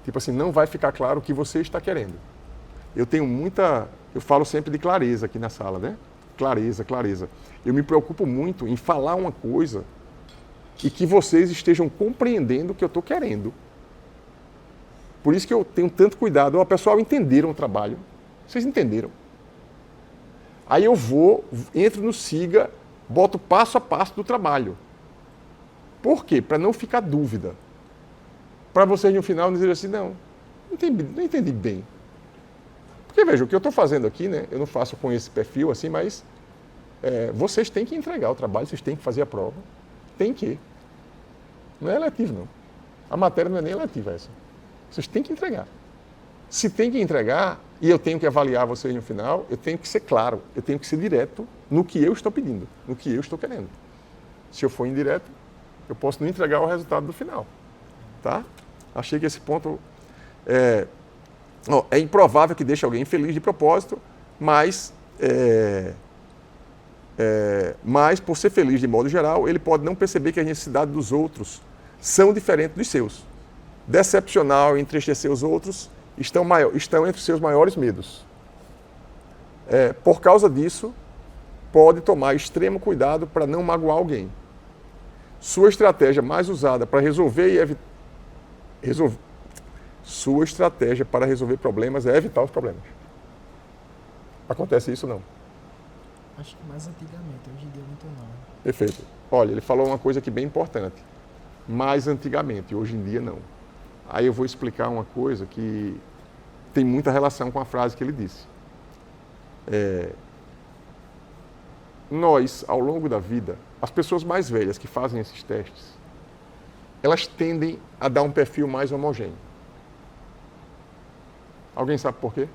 Tipo assim, não vai ficar claro o que você está querendo. Eu falo sempre de clareza aqui na sala, né? Clareza, clareza. Eu me preocupo muito em falar uma coisa e que vocês estejam compreendendo o que eu estou querendo. Por isso que eu tenho tanto cuidado. O pessoal entenderam o trabalho. Vocês entenderam. Aí eu entro no Siga, boto passo a passo do trabalho. Por quê? Para não ficar dúvida. Para vocês no final dizer assim, não entendi bem. Porque veja, o que eu estou fazendo aqui, né? Eu não faço com esse perfil assim, mas vocês têm que entregar o trabalho, vocês têm que fazer a prova. Tem que. Não é eletivo, não. A matéria não é nem eletiva essa. Vocês têm que entregar. Se tem que entregar, e eu tenho que avaliar vocês no final, eu tenho que ser claro, eu tenho que ser direto no que eu estou pedindo, no que eu estou querendo. Se eu for indireto, eu posso não entregar o resultado do final. Tá? Achei que esse ponto é improvável que deixe alguém feliz de propósito, mas por ser feliz de modo geral, ele pode não perceber que as necessidades dos outros são diferentes dos seus. Decepcionar e entristecer os outros estão entre os seus maiores medos. Por causa disso, pode tomar extremo cuidado para não magoar alguém. Sua estratégia mais usada para Sua estratégia para resolver problemas é evitar os problemas. Acontece isso não? Acho que mais antigamente, hoje em dia muito não. Perfeito. Olha, ele falou uma coisa aqui bem importante. Mais antigamente, hoje em dia não. Aí eu vou explicar uma coisa que tem muita relação com a frase que ele disse. Nós, ao longo da vida, as pessoas mais velhas que fazem esses testes, elas tendem a dar um perfil mais homogêneo. Alguém sabe por quê?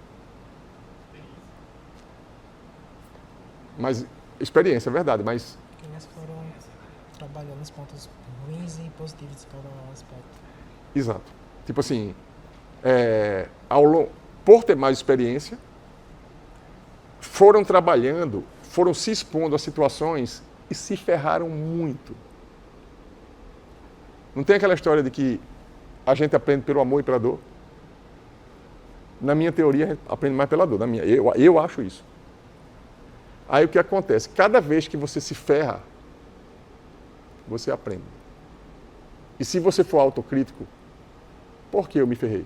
Mas, experiência, é verdade, mas... Porque elas foram trabalhando os pontos ruins e positivos de cada aspecto. Exato. Tipo assim, por ter mais experiência, foram trabalhando, foram se expondo a situações e se ferraram muito. Não tem aquela história de que a gente aprende pelo amor e pela dor? Na minha teoria, a gente aprende mais pela dor. Eu acho isso. Aí o que acontece? Cada vez que você se ferra, você aprende. E se você for autocrítico, por que eu me ferrei?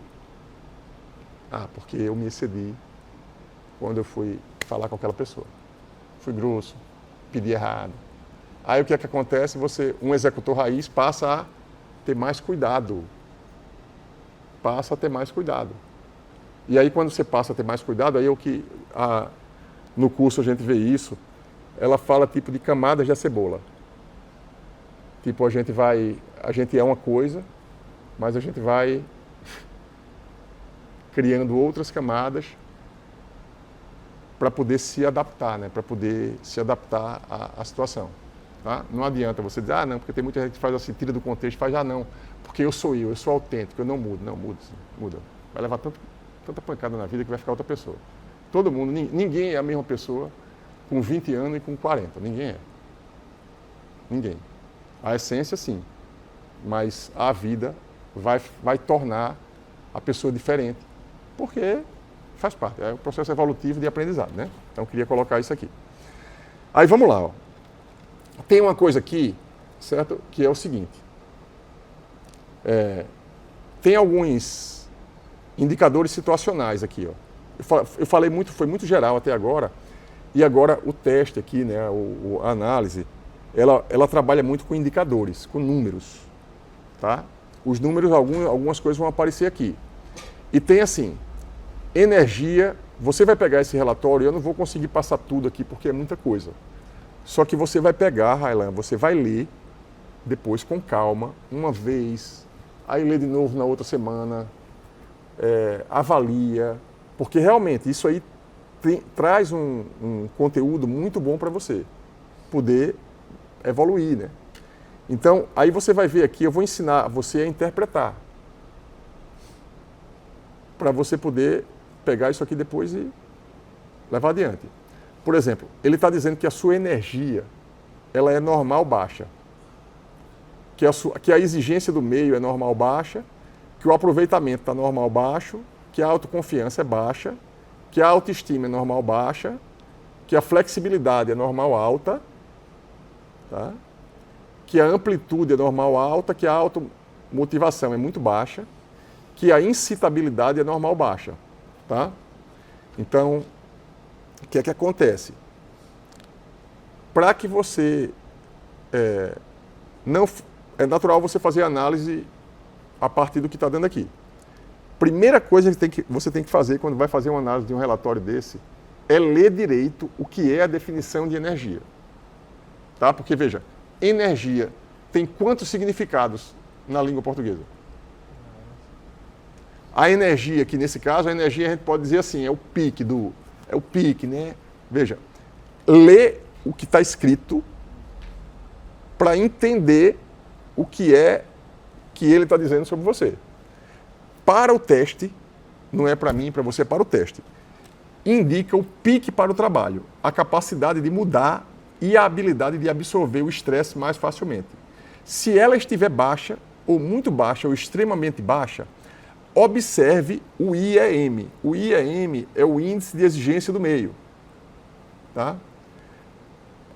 Porque eu me excedi quando eu fui falar com aquela pessoa. Fui grosso, pedi errado. Aí o que é que acontece? Um executor raiz passa a ter mais cuidado. Passa a ter mais cuidado. E aí quando você passa a ter mais cuidado, aí é o que no curso a gente vê isso, ela fala tipo de camadas da cebola. Tipo, a gente é uma coisa, mas a gente vai criando outras camadas para poder se adaptar, né? Para poder se adaptar à situação. Tá? Não adianta você dizer, não, porque tem muita gente que faz assim, tira do contexto, faz, não, porque eu sou autêntico, eu não mudo. Não, muda. Vai levar tanta pancada na vida que vai ficar outra pessoa. Todo mundo, ninguém é a mesma pessoa com 20 anos e com 40, ninguém é. Ninguém. A essência, sim, mas a vida vai tornar a pessoa diferente, porque faz parte, é o processo evolutivo de aprendizado, né? Então, eu queria colocar isso aqui. Aí, vamos lá, ó. Tem uma coisa aqui, certo? Que é o seguinte. Tem alguns indicadores situacionais aqui, ó. Eu falei muito, foi muito geral até agora, e agora o teste aqui, né, a análise, ela trabalha muito com indicadores, com números, tá? Os números, algumas coisas vão aparecer aqui. E tem assim, energia, você vai pegar esse relatório, eu não vou conseguir passar tudo aqui porque é muita coisa. Só que você vai pegar, Railan, você vai ler depois com calma, uma vez, aí lê de novo na outra semana, avalia, porque realmente isso aí traz um conteúdo muito bom para você poder evoluir, né? Então, aí você vai ver aqui, eu vou ensinar você a interpretar, para você poder pegar isso aqui depois e levar adiante. Por exemplo, ele está dizendo que a sua energia, ela é normal baixa. que a exigência do meio é normal baixa, que o aproveitamento está normal baixo, que a autoconfiança é baixa, que a autoestima é normal baixa, que a flexibilidade é normal alta, tá? Que a amplitude é normal alta, que a automotivação é muito baixa, que a incitabilidade é normal baixa. Tá? Então, o que é que acontece? Para que você... não é natural você fazer análise a partir do que está dando aqui. Primeira coisa que você tem que fazer quando vai fazer uma análise de um relatório desse é ler direito o que é a definição de energia. Tá? Porque, veja, energia tem quantos significados na língua portuguesa? A energia, que nesse caso, a energia a gente pode dizer assim, é o pique, né? Veja, lê o que está escrito para entender o que é que ele está dizendo sobre você. Para o teste, não é para mim, para você, é para o teste. Indica o pique para o trabalho, a capacidade de mudar e a habilidade de absorver o estresse mais facilmente. Se ela estiver baixa, ou muito baixa, ou extremamente baixa, observe o IEM. O IEM é o índice de exigência do meio. Tá?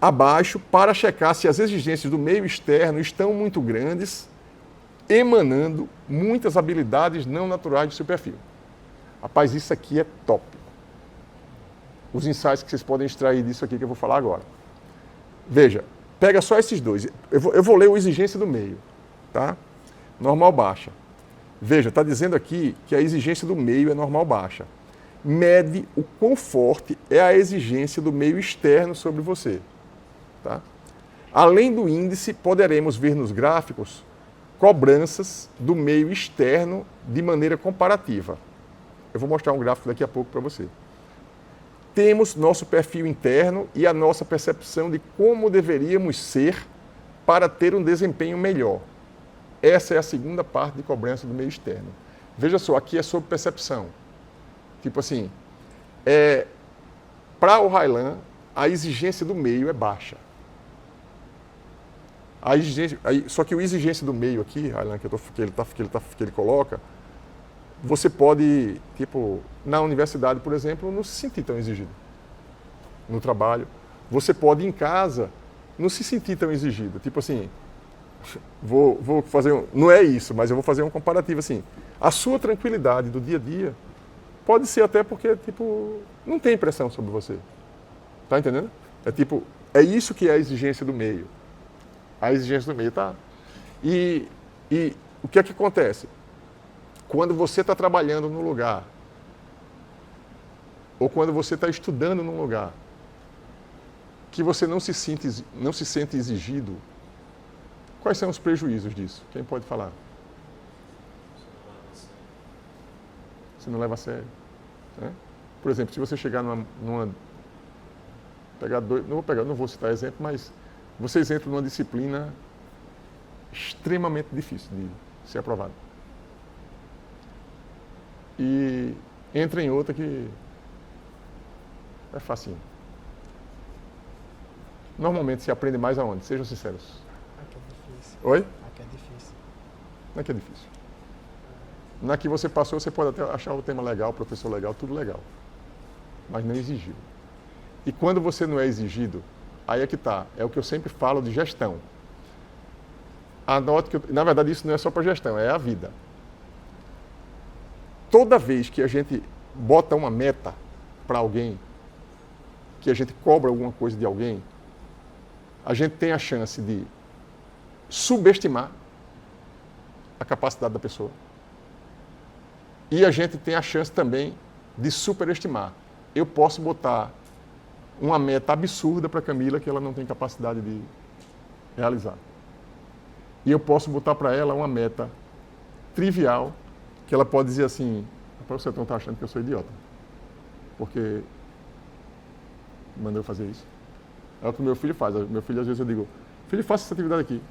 Abaixo, para checar se as exigências do meio externo estão muito grandes, emanando muitas habilidades não naturais do seu perfil. Rapaz, isso aqui é top. Os insights que vocês podem extrair disso aqui que eu vou falar agora. Veja, pega só esses dois. Eu vou ler o exigência do meio. Tá? Normal baixa. Veja, está dizendo aqui que a exigência do meio é normal baixa. Mede o quão forte é a exigência do meio externo sobre você. Tá? Além do índice, poderemos ver nos gráficos cobranças do meio externo de maneira comparativa. Eu vou mostrar um gráfico daqui a pouco para você. Temos nosso perfil interno e a nossa percepção de como deveríamos ser para ter um desempenho melhor. Essa é a segunda parte de cobrança do meio externo. Veja só, aqui é sobre percepção. Tipo assim, para o Raylan, a exigência do meio é baixa. Só que a exigência do meio aqui, Raylan, que ele coloca, você pode, tipo, na universidade, por exemplo, não se sentir tão exigido. No trabalho. Você pode, em casa, não se sentir tão exigido. Tipo assim, vou fazer não é isso, mas eu vou fazer um comparativo assim. A sua tranquilidade do dia a dia pode ser até porque, tipo, não tem pressão sobre você. Tá entendendo? É isso que é a exigência do meio. A exigência do meio, tá? E o que é que acontece? Quando você está trabalhando num lugar, ou quando você está estudando num lugar, que você não se sente exigido, quais são os prejuízos disso? Quem pode falar? Você não leva a sério. Né? Por exemplo, se você chegar numa não vou citar exemplo, mas vocês entram numa disciplina extremamente difícil de ser aprovada. E entra em outra que é facinho. Normalmente se aprende mais aonde? Sejam sinceros. Aqui é difícil. Oi? Aqui é difícil. Não é que é difícil. Na que você passou, você pode até achar o tema legal, o professor legal, tudo legal. Mas não exigido. E quando você não é exigido, aí é que está. É o que eu sempre falo de gestão. Anote que, na verdade, isso não é só para gestão, é a vida. Toda vez que a gente bota uma meta para alguém, que a gente cobra alguma coisa de alguém, a gente tem a chance de subestimar a capacidade da pessoa. E a gente tem a chance também de superestimar. Eu posso botar uma meta absurda para a Camila que ela não tem capacidade de realizar. E eu posso botar para ela uma meta trivial que ela pode dizer assim, você não está achando que eu sou idiota, porque mandou fazer isso. É o que o meu filho faz. Meu filho, às vezes, eu digo, filho, faça essa atividade aqui.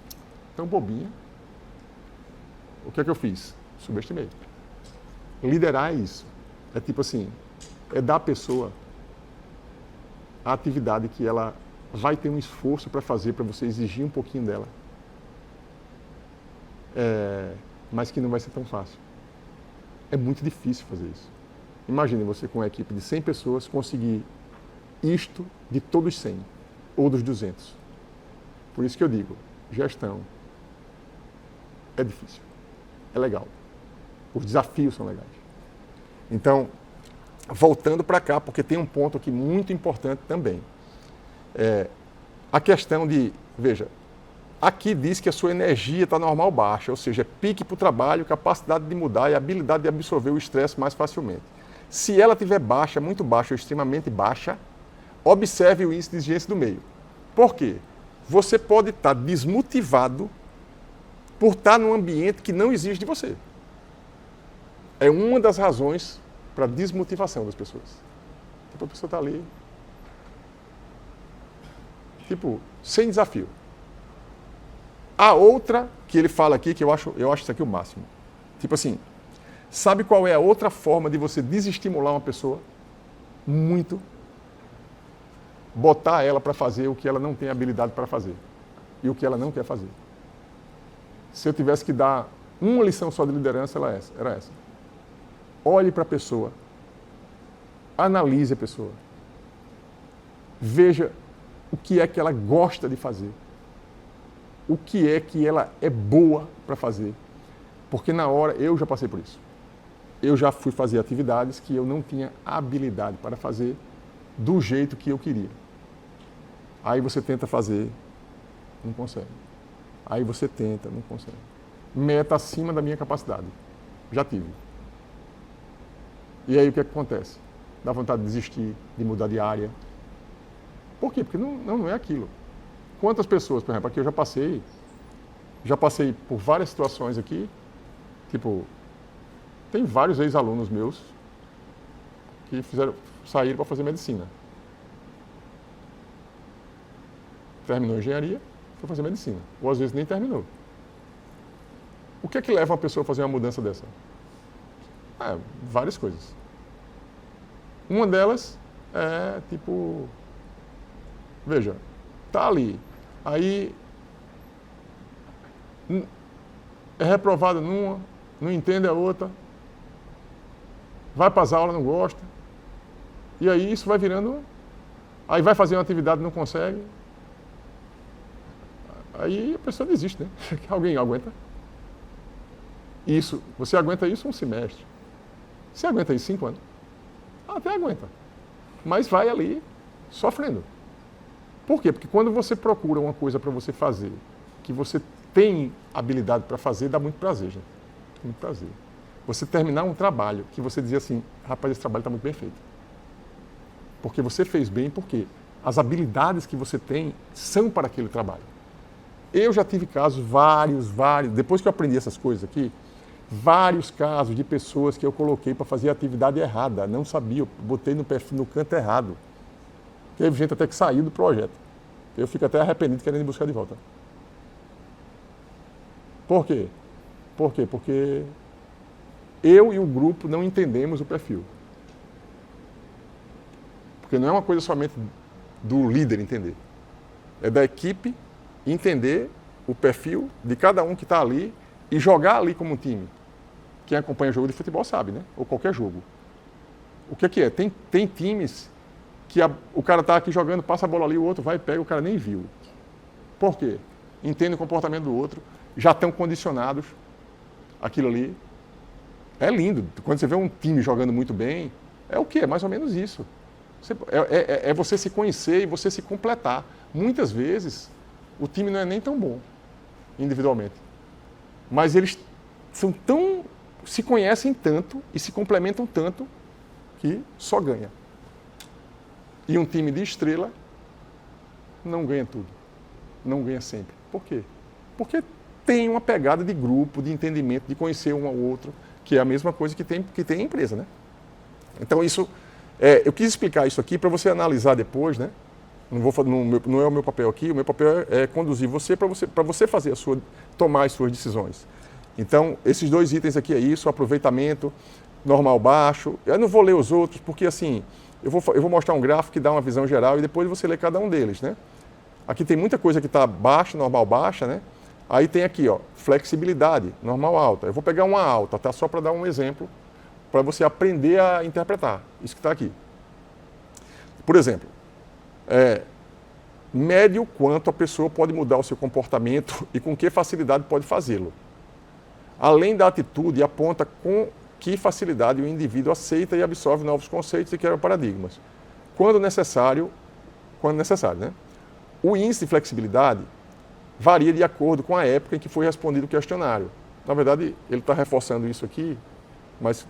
Tão bobinha. O que é que eu fiz? Subestimei. Liderar isso é tipo assim, é dar à pessoa a atividade que ela vai ter um esforço para fazer, para você exigir um pouquinho dela. mas que não vai ser tão fácil. É muito difícil fazer isso. Imagine você com uma equipe de 100 pessoas conseguir isto de todos os 100 ou dos 200. Por isso que eu digo, gestão é difícil, é legal. Os desafios são legais. Então, voltando para cá, porque tem um ponto aqui muito importante também. A questão de, veja, aqui diz que a sua energia está normal baixa, ou seja, pique para o trabalho, capacidade de mudar e habilidade de absorver o estresse mais facilmente. Se ela estiver baixa, muito baixa ou extremamente baixa, observe o índice de exigência do meio. Por quê? Você pode estar desmotivado por estar num ambiente que não exige de você. É uma das razões para a desmotivação das pessoas. Tipo, a pessoa está ali, sem desafio. A outra que ele fala aqui, que eu acho isso aqui o máximo. Tipo assim, sabe qual é a outra forma de você desestimular uma pessoa? Muito. Botar ela para fazer o que ela não tem habilidade para fazer. E o que ela não quer fazer. Se eu tivesse que dar uma lição só de liderança, era essa. Olhe para a pessoa. Analise a pessoa. Veja o que é que ela gosta de fazer. O que é que ela é boa para fazer. Porque na hora, eu já passei por isso. Eu já fui fazer atividades que eu não tinha habilidade para fazer do jeito que eu queria. Aí você tenta fazer, não consegue. Aí você tenta, não consegue. Meta acima da minha capacidade. Já tive. E aí o que acontece? Dá vontade de desistir, de mudar de área. Por quê? Porque não é aquilo. Quantas pessoas, por exemplo, aqui eu já passei por várias situações aqui, tem vários ex-alunos meus que saíram para fazer medicina. Terminou engenharia, foi fazer medicina. Ou às vezes nem terminou. O que é que leva uma pessoa a fazer uma mudança dessa? Várias coisas. Uma delas é veja, tá ali, aí é reprovado numa, não entende a outra, vai para as aulas, não gosta, e aí isso vai virando, aí vai fazer uma atividade, não consegue, aí a pessoa desiste, né? Alguém aguenta? Isso, você aguenta isso um semestre, você aguenta isso 5 anos, até aguenta, mas vai ali sofrendo. Por quê? Porque quando você procura uma coisa para você fazer, que você tem habilidade para fazer, dá muito prazer, gente. Muito prazer. Você terminar um trabalho que você dizia assim, rapaz, esse trabalho está muito bem feito. Porque você fez bem, porque as habilidades que você tem são para aquele trabalho. Eu já tive casos, vários, depois que eu aprendi essas coisas aqui, vários casos de pessoas que eu coloquei para fazer a atividade errada, não sabia, eu botei no canto errado. Teve gente até que saiu do projeto. Eu fico até arrependido querendo ir buscar de volta. Por quê? Porque eu e o grupo não entendemos o perfil. Porque não é uma coisa somente do líder entender. É da equipe entender o perfil de cada um que está ali e jogar ali como um time. Quem acompanha jogo de futebol sabe, né? Ou qualquer jogo. O que é? Tem times que o cara está aqui jogando, passa a bola ali, o outro vai e pega, o cara nem viu. Por quê? Entende o comportamento do outro, já estão condicionados aquilo ali. É lindo. Quando você vê um time jogando muito bem, é o quê? É mais ou menos isso. É você se conhecer e você se completar. Muitas vezes, o time não é nem tão bom, individualmente. Mas eles se conhecem tanto e se complementam tanto que só ganha. E um time de estrela não ganha tudo. Não ganha sempre. Por quê? Porque tem uma pegada de grupo, de entendimento, de conhecer um ao outro, que é a mesma coisa que tem a empresa, né? Então isso, eu quis explicar isso aqui para você analisar depois, né? Não é o meu papel aqui, o meu papel é conduzir você para você fazer tomar as suas decisões. Então, esses 2 itens aqui é isso, aproveitamento, normal baixo. Eu não vou ler os outros, porque assim, eu vou mostrar um gráfico que dá uma visão geral e depois você lê cada um deles, né? Aqui tem muita coisa que está baixa, normal baixa, né? Aí tem aqui, ó, flexibilidade, normal alta. Eu vou pegar uma alta, tá? Só para dar um exemplo, para você aprender a interpretar isso que está aqui. Por exemplo, mede o quanto a pessoa pode mudar o seu comportamento e com que facilidade pode fazê-lo. Além da atitude, aponta com que facilidade o indivíduo aceita e absorve novos conceitos e quebra paradigmas. Quando necessário, né? O índice de flexibilidade varia de acordo com a época em que foi respondido o questionário. Na verdade, ele está reforçando isso aqui, mas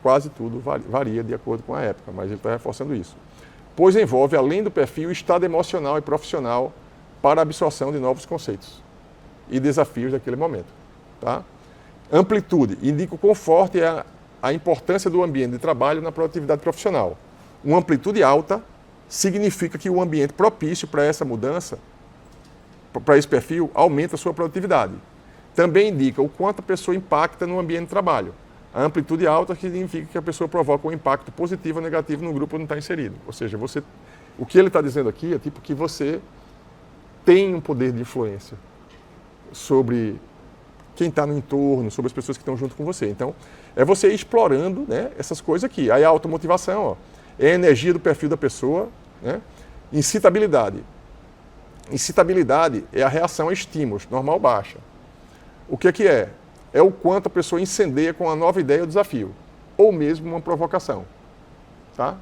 quase tudo varia de acordo com a época, mas ele está reforçando isso. Pois envolve, além do perfil, estado emocional e profissional para a absorção de novos conceitos e desafios daquele momento. Tá? Amplitude indica o conforto e a importância do ambiente de trabalho na produtividade profissional. Uma amplitude alta significa que o ambiente propício para essa mudança, para esse perfil, aumenta a sua produtividade. Também indica o quanto a pessoa impacta no ambiente de trabalho. A amplitude alta significa que a pessoa provoca um impacto positivo ou negativo no grupo onde está inserido. Ou seja, o que ele está dizendo aqui é tipo que você tem um poder de influência sobre quem está no entorno, sobre as pessoas que estão junto com você. Então, é você ir explorando, né, essas coisas aqui. Aí a automotivação, ó, é a energia do perfil da pessoa, né? Incitabilidade. Incitabilidade é a reação a estímulos, normal baixa. O que é? É o quanto a pessoa incendeia com uma nova ideia ou desafio, ou mesmo uma provocação. Tá?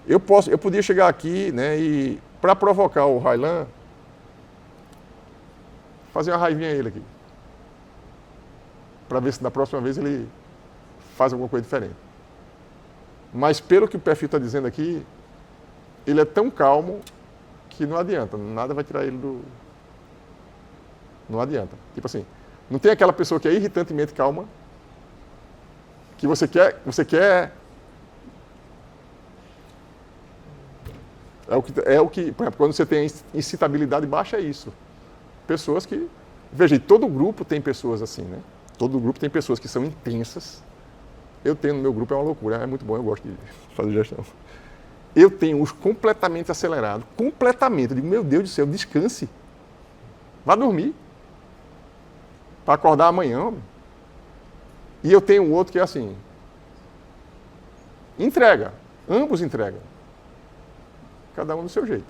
Eu podia chegar aqui, né, e para provocar o Railan, fazer uma raivinha a ele aqui. Para ver se da próxima vez ele faz alguma coisa diferente. Mas pelo que o perfil está dizendo aqui, ele é tão calmo que não adianta, nada vai tirar ele do... Não adianta. Tipo assim, não tem aquela pessoa que é irritantemente calma, que você quer... É o que, por exemplo, quando você tem incitabilidade baixa, é isso. Pessoas que... Veja, e todo grupo tem pessoas assim, né? Todo grupo tem pessoas que são intensas. Eu tenho no meu grupo, é uma loucura, é muito bom, eu gosto de fazer gestão. Eu tenho os completamente acelerados, completamente. Eu digo, meu Deus do céu, descanse. Vá dormir. Para acordar amanhã. Homem. E eu tenho um outro que é assim. Entrega. Ambos entregam. Cada um do seu jeito.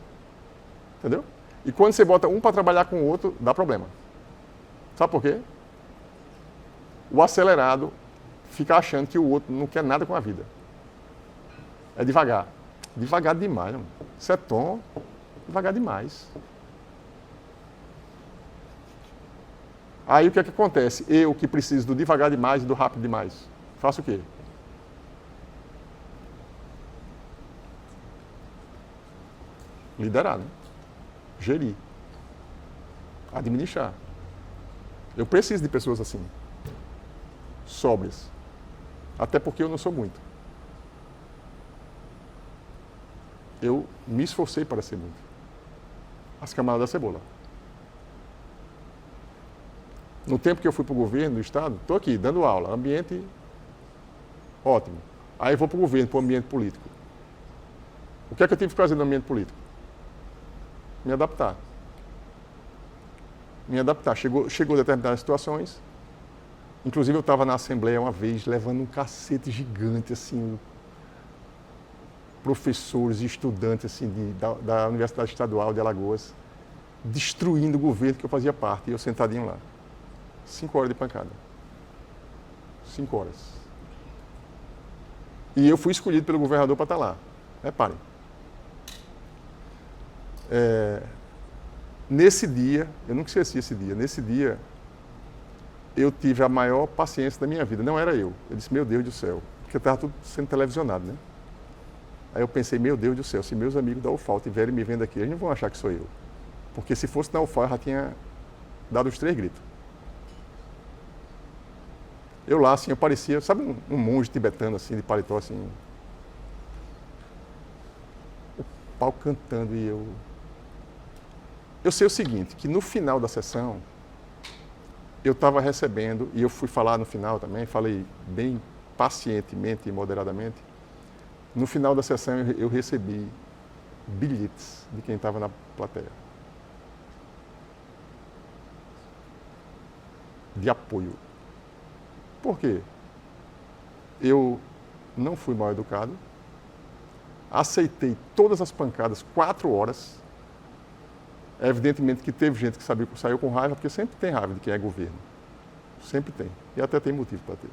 Entendeu? E quando você bota um para trabalhar com o outro, dá problema. Sabe por quê? O acelerado fica achando que o outro não quer nada com a vida. É devagar. Devagar demais, mano. Isso é tom, devagar demais. Aí o que é que acontece? Eu que preciso do devagar demais e do rápido demais, faço o quê? Liderar, né? Gerir. Administrar. Eu preciso de pessoas assim. Sóbrias. Até porque eu não sou muito. Eu me esforcei para ser muito. As camadas da cebola. No tempo que eu fui para o governo do estado, estou aqui dando aula, ambiente ótimo. Aí vou para o governo, para o ambiente político. O que é que eu tive que fazer no ambiente político? Me adaptar. Me adaptar. Chegou determinadas situações. Inclusive eu estava na Assembleia uma vez, levando um cacete gigante, assim, professores e estudantes assim, da Universidade Estadual de Alagoas, destruindo o governo que eu fazia parte, e eu sentadinho lá. 5 horas de pancada. 5 horas. E eu fui escolhido pelo governador para estar lá. Reparem. Nesse dia, eu nunca esqueci esse dia, nesse dia eu tive a maior paciência da minha vida. Não era eu. Eu disse, meu Deus do céu, porque estava tudo sendo televisionado, né? Aí eu pensei, meu Deus do céu, se meus amigos da UFAL estiverem me vendo aqui, eles não vão achar que sou eu. Porque se fosse na UFAL, eu já tinha dado os 3 gritos. Eu lá, assim, eu parecia, sabe um monge tibetano, assim, de paletó, assim. O pau cantando e eu... Eu sei o seguinte, que no final da sessão, eu estava recebendo, e eu fui falar no final também, falei bem pacientemente e moderadamente. No final da sessão, eu recebi bilhetes de quem estava na plateia. de apoio. Por quê? Eu não fui mal educado, aceitei todas as pancadas 4 horas. Evidentemente que teve gente que saiu com raiva, porque sempre tem raiva de quem é governo. Sempre tem. E até tem motivo para ter.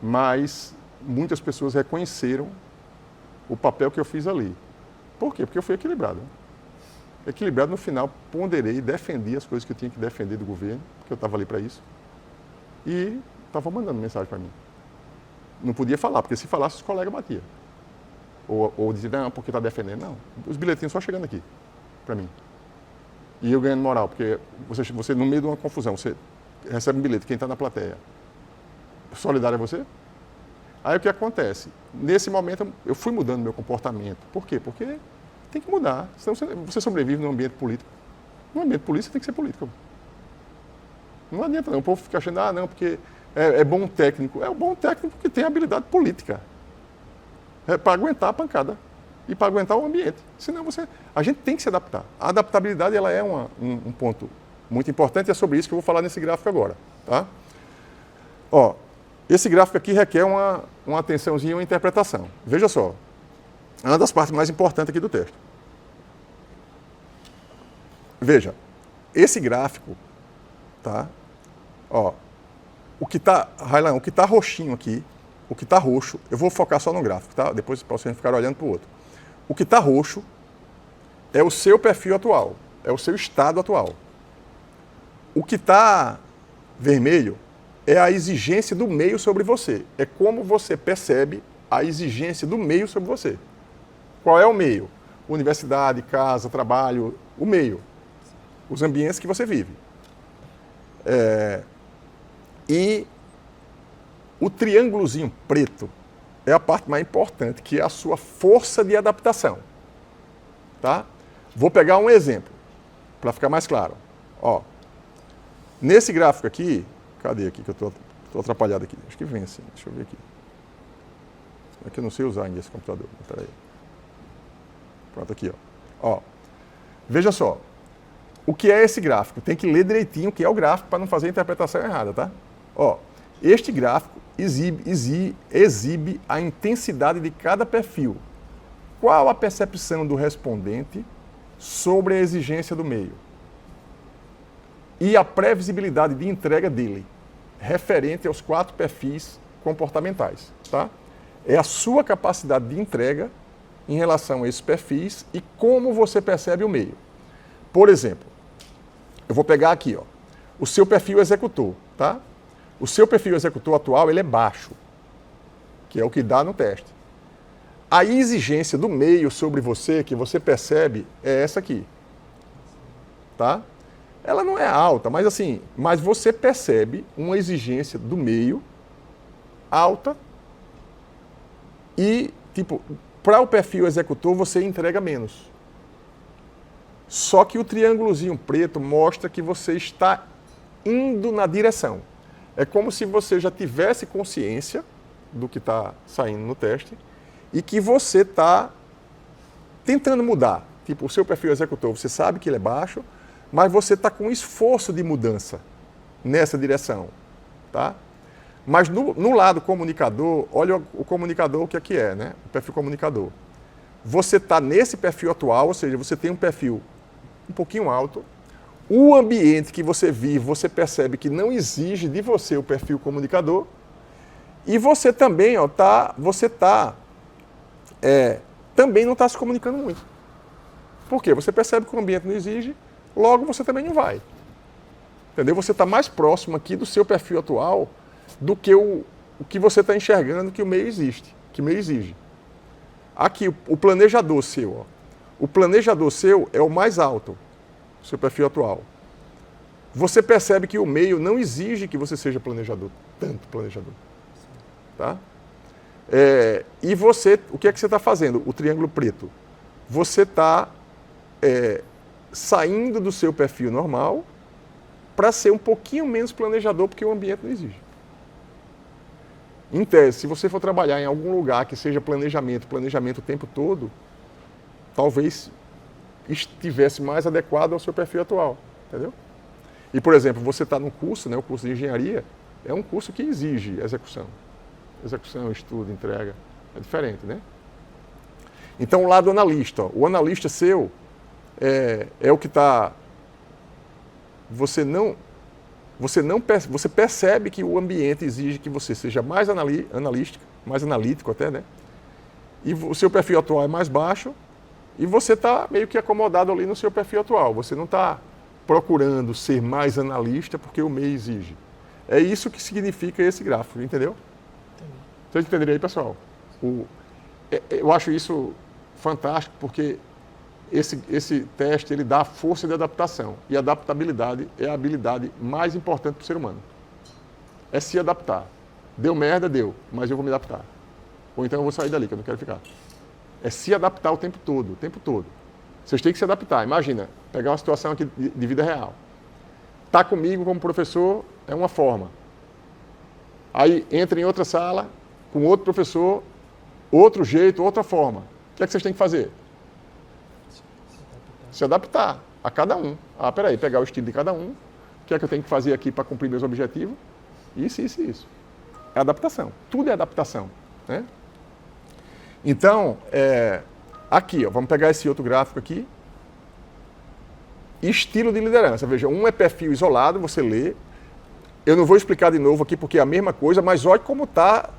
Mas muitas pessoas reconheceram o papel que eu fiz ali. Por quê? Porque eu fui equilibrado. Equilibrado, no final, ponderei, defendi as coisas que eu tinha que defender do governo, porque eu estava ali para isso. E estava mandando mensagem para mim. Não podia falar, porque se falasse, os colegas batiam. Ou diziam, não, porque está defendendo. Não, os bilhetinhos só chegando aqui, para mim. E eu ganhando moral, porque você, no meio de uma confusão, você recebe um bilhete, quem está na plateia, solidário a você? Aí o que acontece? Nesse momento, eu fui mudando meu comportamento. Por quê? Porque tem que mudar, senão você sobrevive num ambiente político. No ambiente político, você tem que ser político. Não adianta não, o povo fica achando, não, porque é bom técnico. É um bom técnico porque tem habilidade política. É para aguentar a pancada e para aguentar o ambiente. Senão a gente tem que se adaptar. A adaptabilidade ela é um ponto muito importante e é sobre isso que eu vou falar nesse gráfico agora. Tá? Ó, esse gráfico aqui requer uma atençãozinha e uma interpretação. Veja só, é uma das partes mais importantes aqui do texto. Veja, esse gráfico, tá? Ó, o que está roxinho aqui, o que está roxo, eu vou focar só no gráfico, tá? Depois para vocês ficarem olhando para o outro. O que está roxo é o seu perfil atual, é o seu estado atual. O que está vermelho é a exigência do meio sobre você. É como você percebe a exigência do meio sobre você. Qual é o meio? Universidade, casa, trabalho, o meio. Os ambientes que você vive. E o triângulozinho preto é a parte mais importante, que é a sua força de adaptação. Tá? Vou pegar um exemplo, para ficar mais claro. Ó, nesse gráfico aqui, cadê aqui que eu estou atrapalhado aqui? Acho que vem assim, deixa eu ver aqui. É que eu não sei usar ainda esse computador. Espera aí. Pronto, aqui, ó. Veja só. O que é esse gráfico? Tem que ler direitinho o que é o gráfico para não fazer a interpretação errada, tá? Ó, este gráfico exibe a intensidade de cada perfil. Qual a percepção do respondente sobre a exigência do meio? E a previsibilidade de entrega dele, referente aos 4 perfis comportamentais, tá? É a sua capacidade de entrega em relação a esses perfis e como você percebe o meio. Por exemplo, eu vou pegar aqui, ó, o seu perfil executor, tá? O seu perfil executor atual, ele é baixo, que é o que dá no teste. A exigência do meio sobre você, que você percebe, é essa aqui, tá? Ela não é alta, mas você percebe uma exigência do meio alta e, para o perfil executor, você entrega menos. Só que o triângulozinho preto mostra que você está indo na direção. É como se você já tivesse consciência do que está saindo no teste e que você está tentando mudar. O seu perfil executor, você sabe que ele é baixo, mas você está com um esforço de mudança nessa direção. Tá? Mas no lado comunicador, olha o comunicador, o que é, né? O perfil comunicador. Você está nesse perfil atual, ou seja, você tem um perfil um pouquinho alto. O ambiente que você vive, você percebe que não exige de você o perfil comunicador. E você também, também não está se comunicando muito. Por quê? Você percebe que o ambiente não exige, logo você também não vai. Entendeu? Você está mais próximo aqui do seu perfil atual do que o que você está enxergando que o meio exige. Aqui, o planejador seu, ó. O planejador seu é o mais alto, seu perfil atual. Você percebe que o meio não exige que você seja planejador, tanto planejador. Tá? E você, o que é que você está fazendo? O triângulo preto. Você está saindo do seu perfil normal para ser um pouquinho menos planejador, porque o ambiente não exige. Em tese, se você for trabalhar em algum lugar que seja planejamento o tempo todo, talvez estivesse mais adequado ao seu perfil atual, entendeu? E, por exemplo, você está num curso, né, o curso de engenharia, é um curso que exige execução. Execução, estudo, entrega. É diferente, né? Então, o lado analista. Ó, o analista seu é o que está... Você percebe que o ambiente exige que você seja mais analítico, mais analítico até, né? E o seu perfil atual é mais baixo e você está meio que acomodado ali no seu perfil atual. Você não está procurando ser mais analista porque o meio exige. É isso que significa esse gráfico, entendeu? Entendi. Vocês entenderam aí, pessoal? Eu acho isso fantástico porque esse teste ele dá força de adaptação. E adaptabilidade é a habilidade mais importante para o ser humano. É se adaptar. Deu merda, deu, mas eu vou me adaptar. Ou então eu vou sair dali, que eu não quero ficar. É se adaptar o tempo todo, o tempo todo. Vocês têm que se adaptar. Imagina, pegar uma situação aqui de vida real. Tá comigo como professor é uma forma. Aí entra em outra sala, com outro professor, outro jeito, outra forma. O que é que vocês têm que fazer? Se adaptar a cada um. Ah, peraí, pegar o estilo de cada um. O que é que eu tenho que fazer aqui para cumprir meus objetivos? Isso, isso e isso. É adaptação. Tudo é adaptação, né? Então, aqui, ó, vamos pegar esse outro gráfico aqui. Estilo de liderança. Veja, um é perfil isolado, você lê. Eu não vou explicar de novo aqui porque é a mesma coisa, mas olha como está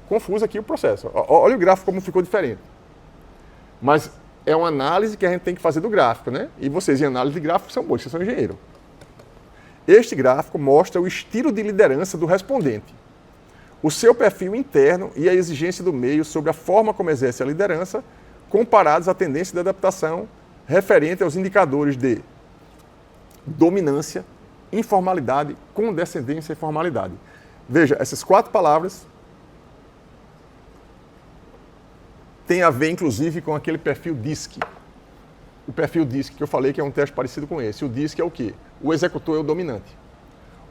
confuso aqui o processo. Olha o gráfico como ficou diferente. Mas é uma análise que a gente tem que fazer do gráfico, né? E vocês em análise de gráfico são bons, vocês são engenheiros. Este gráfico mostra o estilo de liderança do respondente, o seu perfil interno e a exigência do meio sobre a forma como exerce a liderança, comparados à tendência de adaptação referente aos indicadores de dominância, informalidade, condescendência e formalidade. Veja, essas 4 palavras têm a ver, inclusive, com aquele perfil DISC. O perfil DISC que eu falei que é um teste parecido com esse. O DISC é o quê? O executor é o dominante.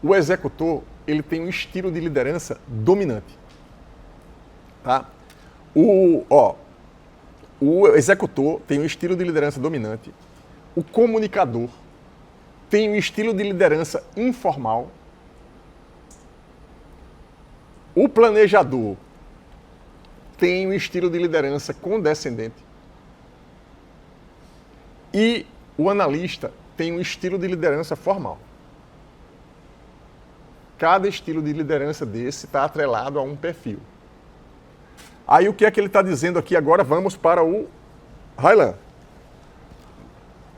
O executor, ele tem um estilo de liderança dominante. Tá? O executor tem um estilo de liderança dominante. O comunicador tem um estilo de liderança informal. O planejador tem um estilo de liderança condescendente. E o analista tem um estilo de liderança formal. Cada estilo de liderança desse está atrelado a um perfil. Aí o que é que ele está dizendo aqui agora? Vamos para o Raylan.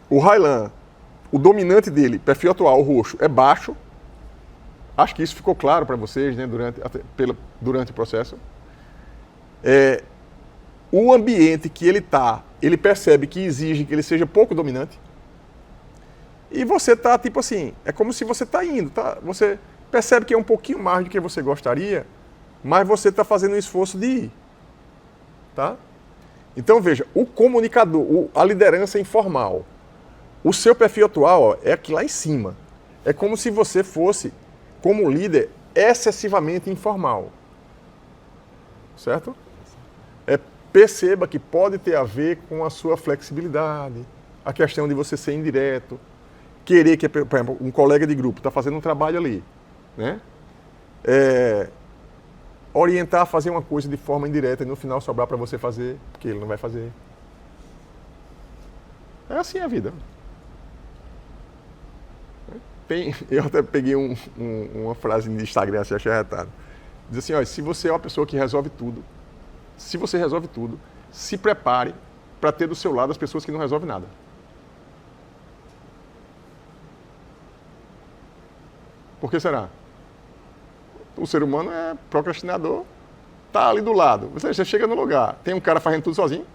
O Raylan, o dominante dele, perfil atual, o roxo, é baixo. Acho que isso ficou claro para vocês, né, durante o processo. O ambiente que ele está, ele percebe que exige que ele seja pouco dominante. E você está tipo assim, é como se você está indo, tá? Você percebe que é um pouquinho mais do que você gostaria, mas você está fazendo um esforço de ir. Tá? Então veja, o comunicador, a liderança informal, o seu perfil atual ó, é aqui lá em cima. É como se você fosse, como líder, excessivamente informal. Certo? Perceba que pode ter a ver com a sua flexibilidade, a questão de você ser indireto, querer que, por exemplo, um colega de grupo está fazendo um trabalho ali, né? Orientar a fazer uma coisa de forma indireta e no final sobrar para você fazer, porque ele não vai fazer. É assim a vida. Eu até peguei uma frase de Instagram, assim, achei arretado. Diz assim, ó, se você é uma pessoa que resolve tudo, se você resolve tudo, se prepare para ter do seu lado as pessoas que não resolvem nada. Por que será? O ser humano é procrastinador, tá ali do lado. Você chega no lugar, tem um cara fazendo tudo sozinho.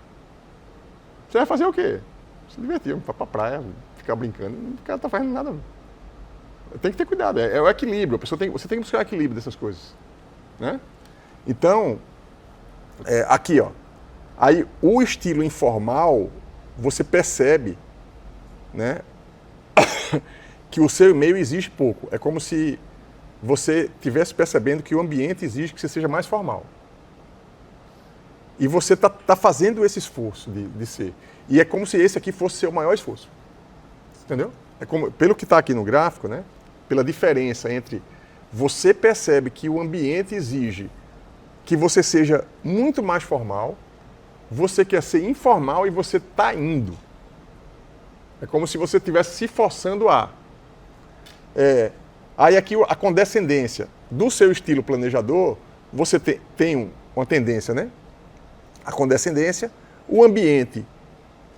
Você vai fazer o quê? Se divertir, vai pra praia, ficar brincando. O cara não tá fazendo nada. Tem que ter cuidado, é o equilíbrio. Você tem que buscar o equilíbrio dessas coisas. Né? Então, aqui, ó. Aí, o estilo informal, você percebe, né, que o seu e-mail exige pouco. É como se você estivesse percebendo que o ambiente exige que você seja mais formal. E você tá fazendo esse esforço de ser. E é como se esse aqui fosse seu maior esforço. Entendeu? Pelo que está aqui no gráfico, né? pela diferença entre você percebe que o ambiente exige que você seja muito mais formal, você quer ser informal e você está indo. É como se você estivesse se forçando a. Aí aqui a condescendência do seu estilo planejador, você tem uma tendência, né? A condescendência, o ambiente.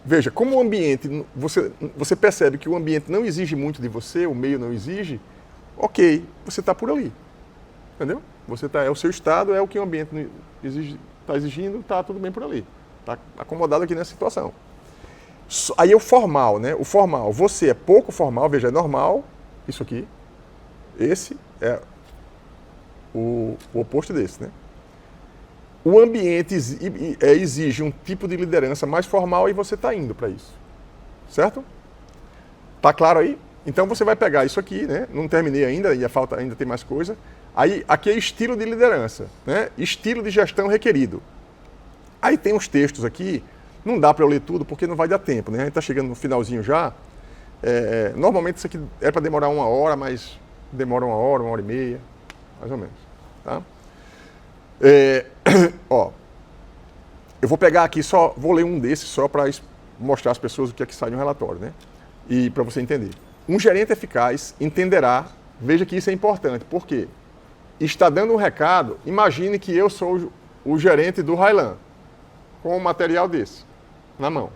Veja, como o ambiente, você percebe que o ambiente não exige muito de você, o meio não exige, ok, você está por ali. Entendeu? É o seu estado, é o que o ambiente está exigindo, está tudo bem por ali. Está acomodado aqui nessa situação. Aí é o formal, né? O formal, você é pouco formal, veja, é normal, isso aqui. Esse é o oposto desse, né? O ambiente exige um tipo de liderança mais formal e você está indo para isso. Certo? Tá claro aí? Então você vai pegar isso aqui, né? Não terminei ainda, ainda tem mais coisa. Aí, aqui é estilo de liderança, né? Estilo de gestão requerido. Aí tem uns textos aqui, não dá para eu ler tudo porque não vai dar tempo, né? A gente está chegando no finalzinho já. Normalmente isso aqui é para demorar 1 hora, mas demora 1 hora, 1h30, mais ou menos. Tá? Eu vou pegar aqui vou ler um desses só para mostrar às pessoas o que é que sai no relatório, né? E para você entender. Um gerente eficaz entenderá, veja que isso é importante, por quê? Está dando um recado, imagine que eu sou o gerente do Highland, com um material desse, na mão.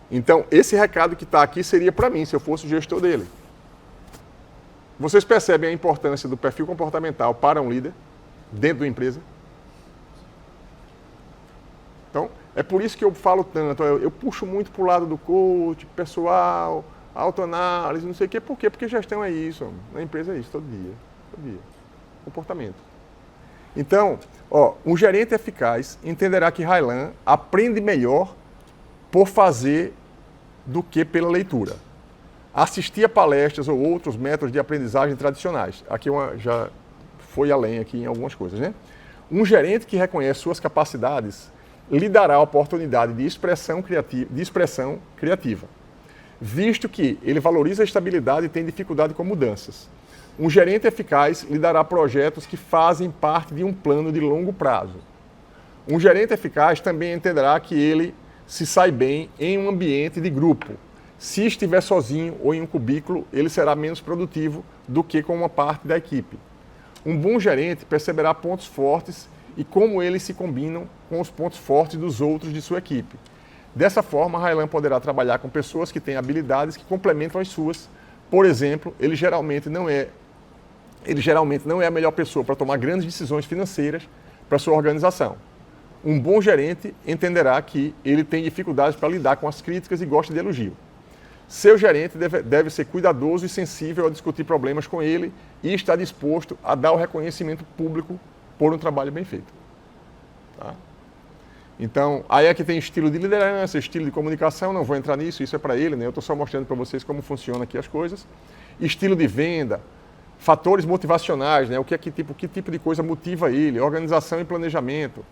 Então, esse recado que está aqui seria para mim, se eu fosse o gestor dele. Vocês percebem a importância do perfil comportamental para um líder, dentro da empresa? Então, é por isso que eu falo tanto, eu puxo muito para o lado do coach, pessoal, autoanálise, não sei o quê. Por quê? Porque gestão é isso, na empresa é isso, todo dia. Comportamento. Então, um gerente eficaz entenderá que Highland aprende melhor por fazer do que pela leitura. Assistir a palestras ou outros métodos de aprendizagem tradicionais. Aqui já foi além aqui em algumas coisas, né? Um gerente que reconhece suas capacidades lhe dará a oportunidade de expressão criativa, visto que ele valoriza a estabilidade e tem dificuldade com mudanças. Um gerente eficaz lhe dará projetos que fazem parte de um plano de longo prazo. Um gerente eficaz também entenderá que ele se sai bem em um ambiente de grupo. Se estiver sozinho ou em um cubículo, ele será menos produtivo do que com uma parte da equipe. Um bom gerente perceberá pontos fortes e como eles se combinam com os pontos fortes dos outros de sua equipe. Dessa forma, Highland poderá trabalhar com pessoas que têm habilidades que complementam as suas. Por exemplo, ele geralmente não é a melhor pessoa para tomar grandes decisões financeiras para sua organização. Um bom gerente entenderá que ele tem dificuldades para lidar com as críticas e gosta de elogio. Seu gerente deve ser cuidadoso e sensível a discutir problemas com ele e estar disposto a dar o reconhecimento público por um trabalho bem feito. Tá? Então, aí aqui tem estilo de liderança, estilo de comunicação, não vou entrar nisso, isso é para ele, né? Eu estou só mostrando para vocês como funciona aqui as coisas. Estilo de venda, fatores motivacionais, né? Que tipo de coisa motiva ele, organização e planejamento,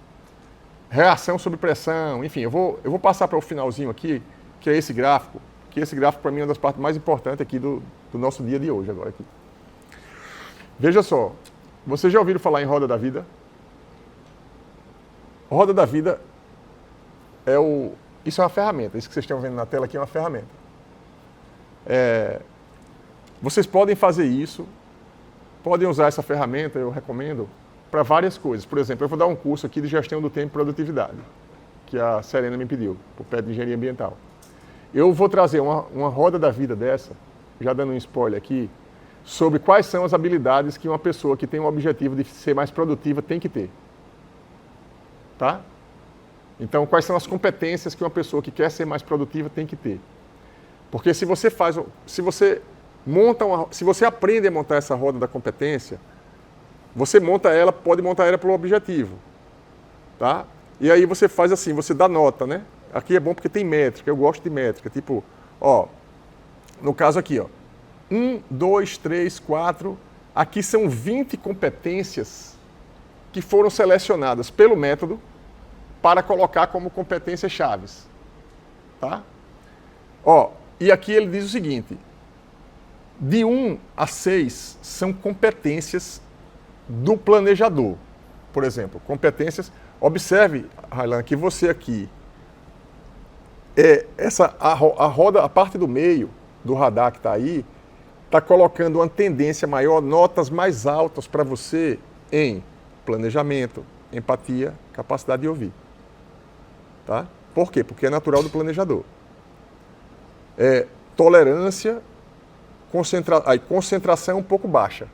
reação sob pressão, enfim, eu vou passar para o finalzinho aqui, que é esse gráfico, que esse gráfico para mim é uma das partes mais importantes aqui do nosso dia de hoje agora aqui. Veja só, vocês já ouviram falar em roda da vida? Roda da vida isso é uma ferramenta, isso que vocês estão vendo na tela aqui é uma ferramenta. Vocês podem fazer isso, podem usar essa ferramenta, eu recomendo, para várias coisas. Por exemplo, eu vou dar um curso aqui de gestão do tempo e produtividade, que a Serena me pediu, por pé de engenharia ambiental. Eu vou trazer uma roda da vida dessa, já dando um spoiler aqui, sobre quais são as habilidades que uma pessoa que tem o objetivo de ser mais produtiva tem que ter. Tá? Então, quais são as competências que uma pessoa que quer ser mais produtiva tem que ter? Porque se você aprende a montar essa roda da competência, pode montar ela pelo objetivo, tá? E aí você faz assim, você dá nota, né? Aqui é bom porque tem métrica, eu gosto de métrica, tipo, no caso aqui, 1, 2, 3, 4, aqui são 20 competências que foram selecionadas pelo método para colocar como competências chaves, tá? E aqui ele diz o seguinte, De 1 a 6 são competências do planejador. Por exemplo, competências. Observe, Raylan, que você aqui, a roda, a parte do meio do radar que está aí, está colocando uma tendência maior, notas mais altas para você em planejamento, empatia, capacidade de ouvir. Tá? Por quê? Porque é natural do planejador. Tolerância, concentração um pouco baixa.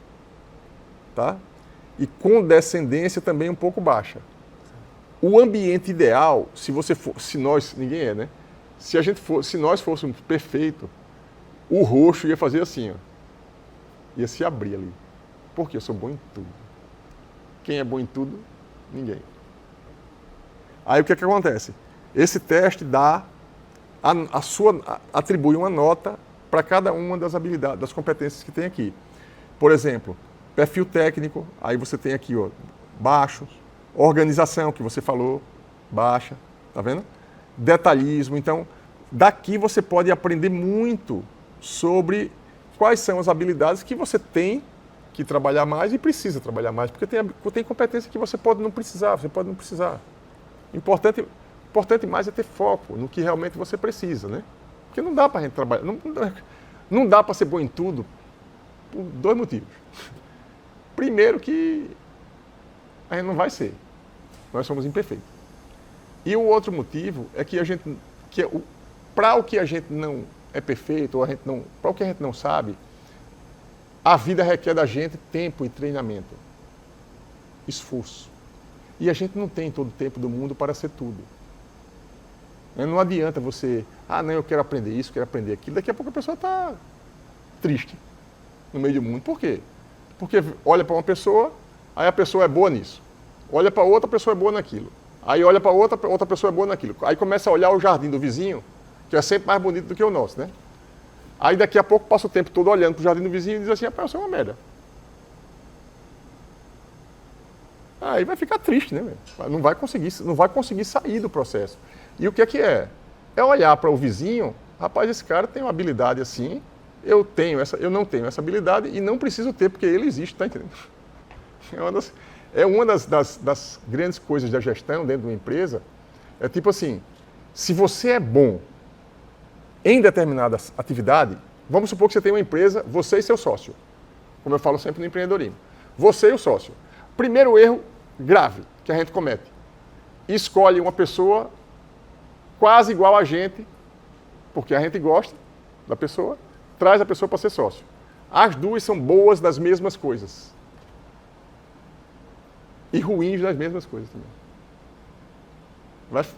Tá? E condescendência também um pouco baixa. O ambiente ideal, se nós, ninguém é, né? Se nós fôssemos perfeitos, o roxo ia fazer assim, ó. Ia se abrir ali. Porque eu sou bom em tudo. Quem é bom em tudo? Ninguém. Aí o que acontece? Esse teste dá atribui uma nota para cada uma das habilidades, das competências que tem aqui. Por exemplo, perfil técnico, aí você tem aqui, ó, baixo. Organização, que você falou, baixa, tá vendo? Detalhismo. Então, daqui você pode aprender muito sobre quais são as habilidades que você tem que trabalhar mais e precisa trabalhar mais, porque tem competência que você pode não precisar. Importante mais é ter foco no que realmente você precisa, né? Porque não dá para a gente trabalhar, não dá para ser bom em tudo por 2 motivos. Primeiro que a gente não vai ser. Nós somos imperfeitos. E o outro motivo é que para o que a gente não é perfeito, para o que a gente não sabe, a vida requer da gente tempo e treinamento, esforço. E a gente não tem todo o tempo do mundo para ser tudo. Não adianta você, não, eu quero aprender isso, quero aprender aquilo. Daqui a pouco a pessoa está triste no meio do mundo. Por quê? Porque olha para uma pessoa, aí a pessoa é boa nisso. Olha para outra, pessoa é boa naquilo. Aí olha para outra pessoa é boa naquilo. Aí começa a olhar o jardim do vizinho, que é sempre mais bonito do que o nosso, né? Aí daqui a pouco passa o tempo todo olhando para o jardim do vizinho e diz assim, rapaz, eu sou uma merda. Aí vai ficar triste, né? Não vai conseguir sair do processo. E o que é? É olhar para o vizinho, rapaz, esse cara tem uma habilidade assim, eu não tenho essa habilidade e não preciso ter, porque ele existe, tá entendendo? É uma das grandes coisas da gestão dentro de uma empresa, é tipo assim, se você é bom em determinada atividade, vamos supor que você tem uma empresa, você e seu sócio, como eu falo sempre no empreendedorismo, você e o sócio. Primeiro erro grave que a gente comete, escolhe uma pessoa quase igual a gente, porque a gente gosta da pessoa, traz a pessoa para ser sócio. As duas são boas das mesmas coisas. E ruins das mesmas coisas também.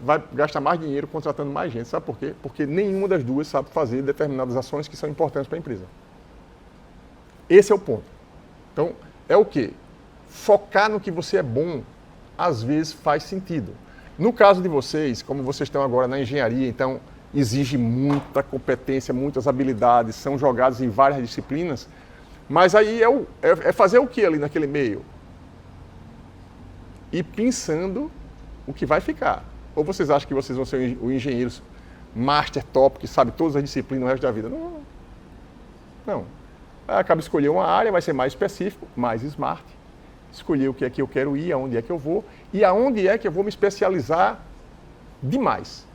Vai gastar mais dinheiro contratando mais gente. Sabe por quê? Porque nenhuma das duas sabe fazer determinadas ações que são importantes para a empresa. Esse é o ponto. Então, é o quê? Focar no que você é bom, às vezes faz sentido. No caso de vocês, como vocês estão agora na engenharia, então exige muita competência, muitas habilidades, são jogados em várias disciplinas, mas aí é fazer o que ali naquele meio? E pensando o que vai ficar. Ou vocês acham que vocês vão ser o engenheiro master top, que sabe todas as disciplinas no resto da vida? Não. Acaba escolher uma área, vai ser mais específico, mais smart. Escolher o que é que eu quero ir, aonde é que eu vou, e aonde é que eu vou me especializar demais.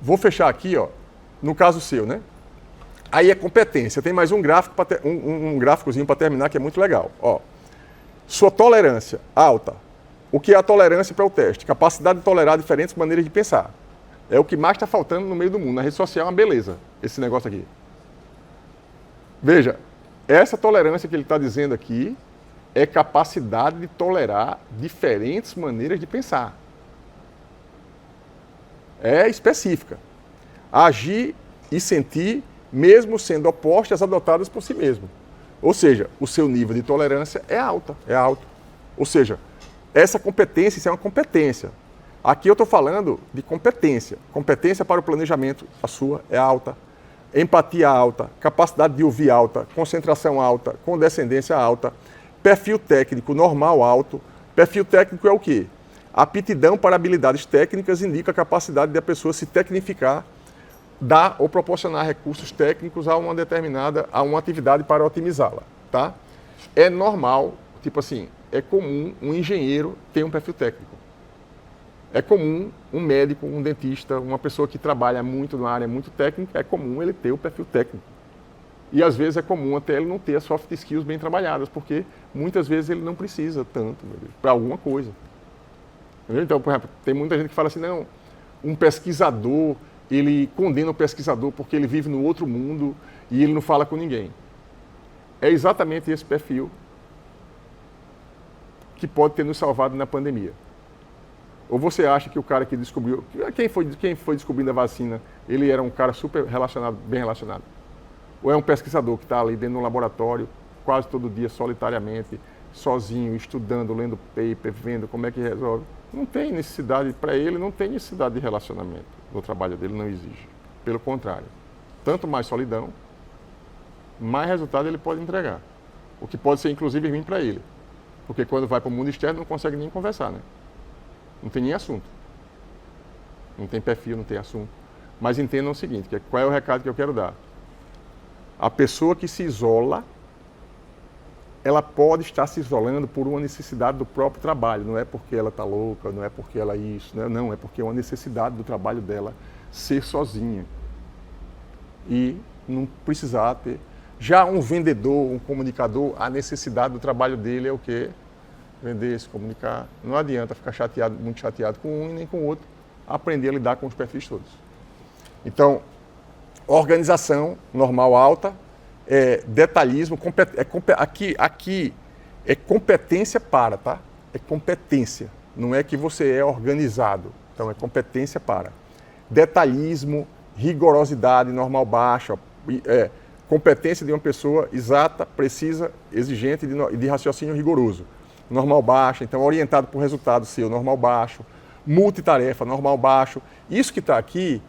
Vou fechar aqui, ó, no caso seu, né? Aí é competência. Tem mais um gráfico, um gráficozinho para terminar, que é muito legal. Ó, sua tolerância alta. O que é a tolerância para o teste? Capacidade de tolerar diferentes maneiras de pensar. É o que mais está faltando no meio do mundo. Na rede social é uma beleza, esse negócio aqui. Veja, essa tolerância que ele está dizendo aqui é capacidade de tolerar diferentes maneiras de pensar. É específica. Agir e sentir, mesmo sendo opostas, adotadas por si mesmo. Ou seja, o seu nível de tolerância é alto. Ou seja, essa competência, isso é uma competência. Aqui eu estou falando de competência. Competência para o planejamento, a sua é alta. Empatia alta, capacidade de ouvir alta, concentração alta, condescendência alta, perfil técnico normal alto. Perfil técnico é o quê? Aptidão para habilidades técnicas indica a capacidade da pessoa se tecnificar dar ou proporcionar recursos técnicos a uma atividade para otimizá-la, tá? É normal, tipo assim, é comum um engenheiro ter um perfil técnico. É comum um médico, um dentista, uma pessoa que trabalha muito na área muito técnica, é comum ele ter o perfil técnico. E às vezes é comum até ele não ter as soft skills bem trabalhadas, porque muitas vezes ele não precisa tanto para alguma coisa. Entendeu? Então, por exemplo, tem muita gente que fala assim, não, um pesquisador, ele condena o pesquisador porque ele vive no outro mundo e ele não fala com ninguém. É exatamente esse perfil que pode ter nos salvado na pandemia. Ou você acha que o cara que descobriu, quem foi descobrindo a vacina, ele era um cara super relacionado, bem relacionado? Ou é um pesquisador que está ali dentro de um laboratório, quase todo dia, solitariamente, sozinho, estudando, lendo paper, vendo como é que resolve? Não tem necessidade, para ele não tem necessidade de relacionamento. No trabalho dele não exige. Pelo contrário, tanto mais solidão, mais resultado ele pode entregar. O que pode ser, inclusive, ruim para ele. Porque quando vai para o mundo externo não consegue nem conversar, né? Não tem nem assunto. Não tem perfil, não tem assunto. Mas entendam o seguinte, qual é o recado que eu quero dar? A pessoa que se isola, ela pode estar se isolando por uma necessidade do próprio trabalho. Não é porque ela está louca, não é porque ela é isso. Não, é porque é uma necessidade do trabalho dela ser sozinha. E não precisar ter... Já um vendedor, um comunicador, a necessidade do trabalho dele é o quê? Vender, se comunicar. Não adianta ficar chateado, muito chateado com um e nem com o outro. Aprender a lidar com os perfis todos. Então, organização normal alta, detalhismo, aqui é competência para, tá? É competência, não é que você é organizado. Então, é competência para. Detalhismo, rigorosidade normal baixa, competência de uma pessoa exata, precisa, exigente e de raciocínio rigoroso. Normal baixo, então orientado por resultado seu, normal baixo. Multitarefa, normal baixo. Isso que está aqui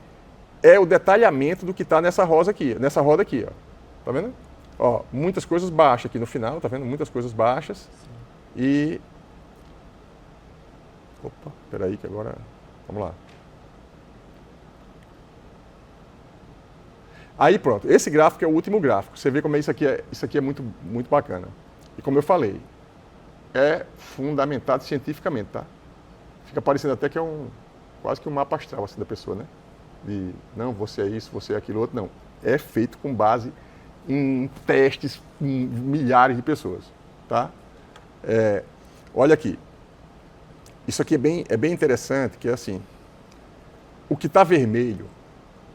é o detalhamento do que está nessa roda aqui, ó. Tá vendo? Ó, muitas coisas baixas aqui no final, tá vendo? Muitas coisas baixas. E... Opa, peraí que agora... Vamos lá. Aí pronto, esse gráfico é o último gráfico. Você vê como isso aqui é muito, muito bacana. E como eu falei, é fundamentado cientificamente, tá? Fica parecendo até que é quase que um mapa astral assim, da pessoa, né? De, não, você é isso, você é aquilo outro, não. É feito com base em testes com milhares de pessoas, tá? Olha aqui. Isso aqui é bem interessante, que é assim, o que está vermelho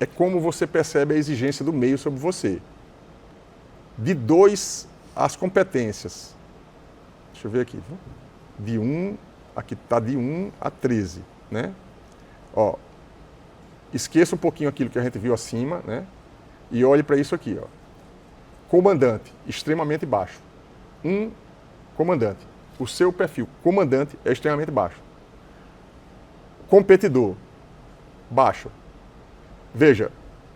é como você percebe a exigência do meio sobre você. De 2, as competências. Deixa eu ver aqui. Aqui está de 1 a 13, né? Ó, esqueça um pouquinho aquilo que a gente viu acima, né? E olhe para isso aqui, ó. Comandante, extremamente baixo. Comandante. O seu perfil comandante é extremamente baixo. Competidor, baixo. Veja,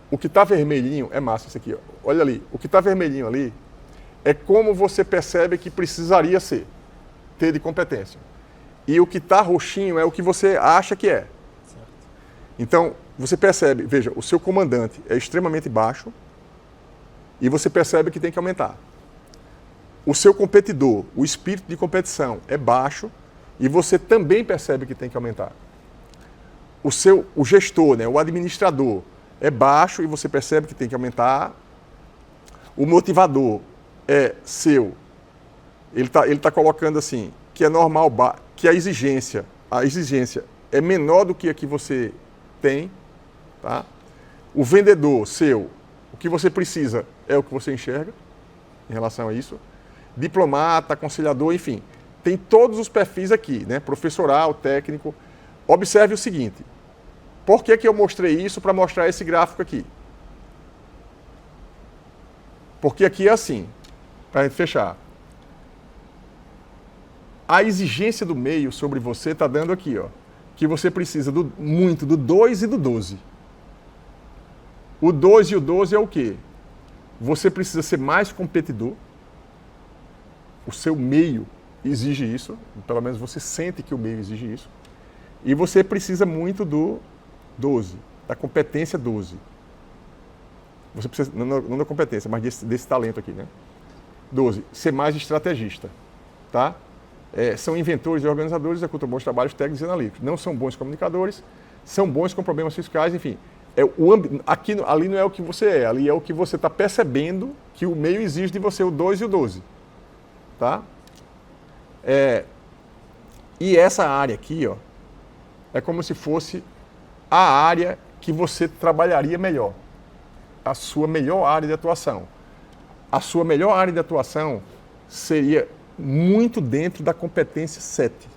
o que está vermelhinho é massa isso aqui, ó. Olha ali, o que está vermelhinho ali é como você percebe que precisaria ter de competência. E o que está roxinho é o que você acha que é. Certo. Então, você percebe, veja, o seu comandante é extremamente baixo e você percebe que tem que aumentar. O seu competidor, o espírito de competição é baixo e você também percebe que tem que aumentar. O gestor, né, o administrador é baixo e você percebe que tem que aumentar. O motivador é seu. Ele tá colocando assim, que é normal, que a exigência é menor do que a que você tem, tá? O vendedor seu, o que você precisa é o que você enxerga em relação a isso. Diplomata, aconselhador, enfim, tem todos os perfis aqui, né? Professoral, técnico. Observe o seguinte, por que eu mostrei isso para mostrar esse gráfico aqui? Porque aqui é assim, para a gente fechar. A exigência do meio sobre você está dando aqui, ó, que você precisa muito do 2 e do 12. O 2 e o 12 é o quê? Você precisa ser mais competidor. O seu meio exige isso, pelo menos você sente que o meio exige isso. E você precisa muito do 12, da competência 12. Você precisa, não da competência, mas desse talento aqui, né? 12, ser mais estrategista, tá? São inventores e organizadores, executam bons trabalhos técnicos e analíticos. Não são bons comunicadores, são bons com problemas fiscais, enfim. Ali não é o que você é, ali é o que você está percebendo que o meio exige de você, o 2 e o 12. Tá? E essa área aqui, ó, é como se fosse a área que você trabalharia melhor. A sua melhor área de atuação. A sua melhor área de atuação seria muito dentro da competência 7.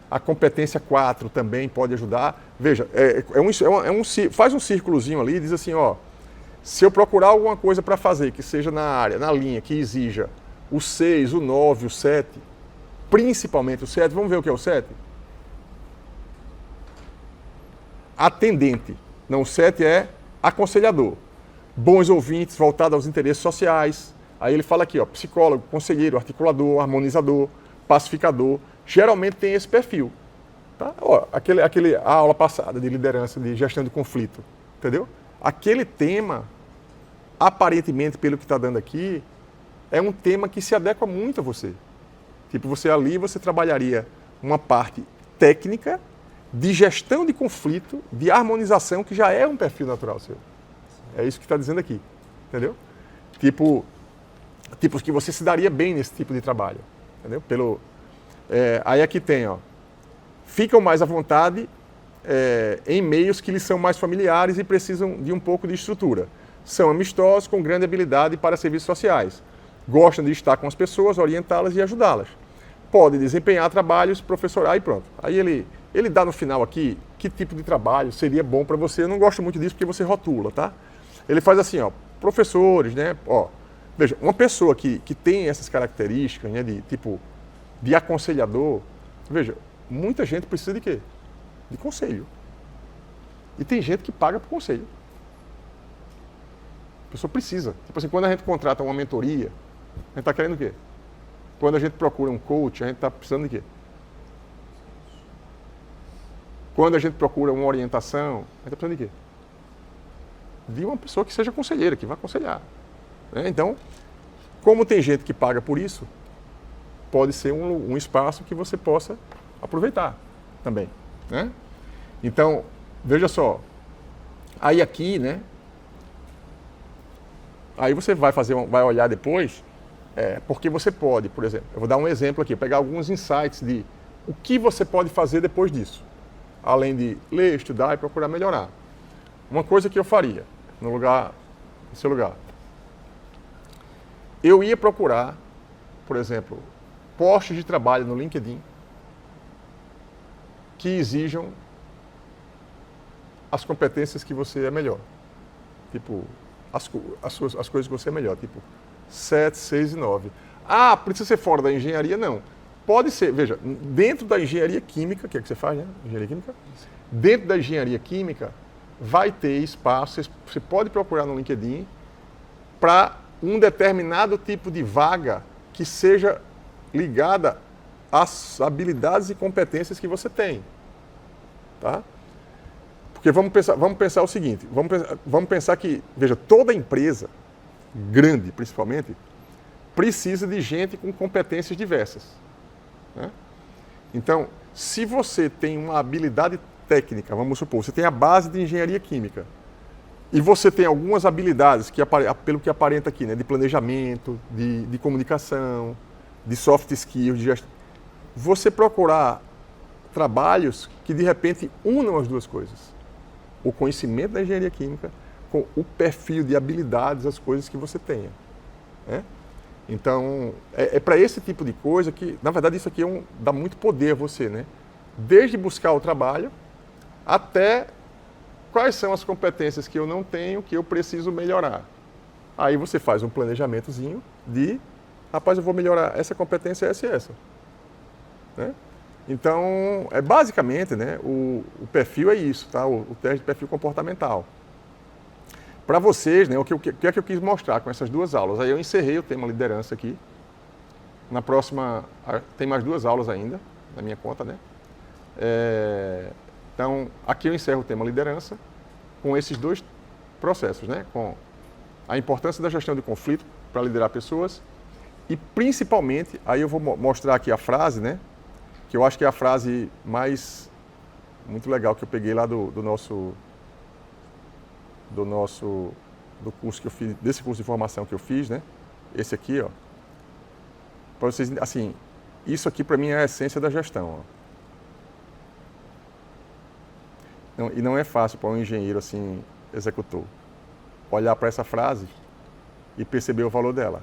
A competência 4 também pode ajudar. Veja, faz um círculozinho ali e diz assim, ó, se eu procurar alguma coisa para fazer que seja na linha, que exija o 6, o 9, o 7, principalmente o 7, vamos ver o que é o 7? Atendente. Não, o 7 é aconselhador. Bons ouvintes, voltados aos interesses sociais. Aí ele fala aqui, ó, psicólogo, conselheiro, articulador, harmonizador, pacificador. Geralmente tem esse perfil. Tá? Ó, a aula passada de liderança, de gestão de conflito. Entendeu? Aquele tema, aparentemente, pelo que está dando aqui, é um tema que se adequa muito a você. Tipo, você trabalharia uma parte técnica de gestão de conflito, de harmonização, que já é um perfil natural seu. É isso que está dizendo aqui. Entendeu? Tipos que você se daria bem nesse tipo de trabalho. Entendeu? Aí aqui tem, ó, ficam mais à vontade em meios que lhes são mais familiares e precisam de um pouco de estrutura. São amistosos, com grande habilidade para serviços sociais. Gostam de estar com as pessoas, orientá-las e ajudá-las. Podem desempenhar trabalhos, professorar e pronto. Aí ele dá no final aqui que tipo de trabalho seria bom para você. Eu não gosto muito disso porque você rotula, tá? Ele faz assim, ó, professores, né? Ó, veja, uma pessoa que tem essas características, né, de aconselhador, veja, muita gente precisa de quê? De conselho. E tem gente que paga por conselho. A pessoa precisa. Tipo assim, quando a gente contrata uma mentoria, a gente está querendo o quê? Quando a gente procura um coach, a gente está precisando de quê? Quando a gente procura uma orientação, a gente está precisando de quê? De uma pessoa que seja conselheira, que vá aconselhar. Então, como tem gente que paga por isso, pode ser um espaço que você possa aproveitar também. Né? Então, veja só. Aí aqui, né? Aí você vai olhar depois, porque você pode, por exemplo, eu vou dar um exemplo aqui, pegar alguns insights de o que você pode fazer depois disso, além de ler, estudar e procurar melhorar. Uma coisa que eu faria no seu lugar, eu ia procurar, por exemplo, postos de trabalho no LinkedIn que exijam as competências que você é melhor. Tipo, as coisas que você é melhor, tipo 7, 6 e 9. Ah, precisa ser fora da engenharia? Não. Pode ser, veja, dentro da engenharia química, que é o que você faz, né? Engenharia química. Dentro da engenharia química, vai ter espaço, você pode procurar no LinkedIn para um determinado tipo de vaga que seja ligada às habilidades e competências que você tem. Tá? Porque vamos pensar o seguinte, vamos pensar que, veja, toda empresa, grande principalmente, precisa de gente com competências diversas. Né? Então, se você tem uma habilidade técnica, vamos supor, você tem a base de engenharia química, e você tem algumas habilidades, pelo que aparenta aqui, né, de planejamento, de comunicação, de soft skills, de gestão, você procurar trabalhos que de repente unam as duas coisas. O conhecimento da engenharia química com o perfil de habilidades, as coisas que você tenha. Né? Então, é para esse tipo de coisa que, na verdade, isso aqui dá muito poder a você, né? Desde buscar o trabalho até quais são as competências que eu não tenho, que eu preciso melhorar. Aí você faz um planejamentozinho de, rapaz, eu vou melhorar essa competência, essa e essa. Né? Então, basicamente, né, o perfil é isso, tá? O teste de perfil comportamental. Para vocês, né, o que é que eu quis mostrar com essas duas aulas? Aí eu encerrei o tema liderança aqui. Na próxima, tem mais 2 aulas ainda, na minha conta, né? Então, aqui eu encerro o tema liderança com esses 2 processos, né? Com a importância da gestão de conflito para liderar pessoas e principalmente, aí eu vou mostrar aqui a frase, né? Que eu acho que é a frase muito legal que eu peguei lá do curso que eu fiz, desse curso de formação que eu fiz, né? Esse aqui, ó. Para vocês, assim, isso aqui para mim é a essência da gestão, ó. E não é fácil para um engenheiro assim, executor, olhar para essa frase e perceber o valor dela.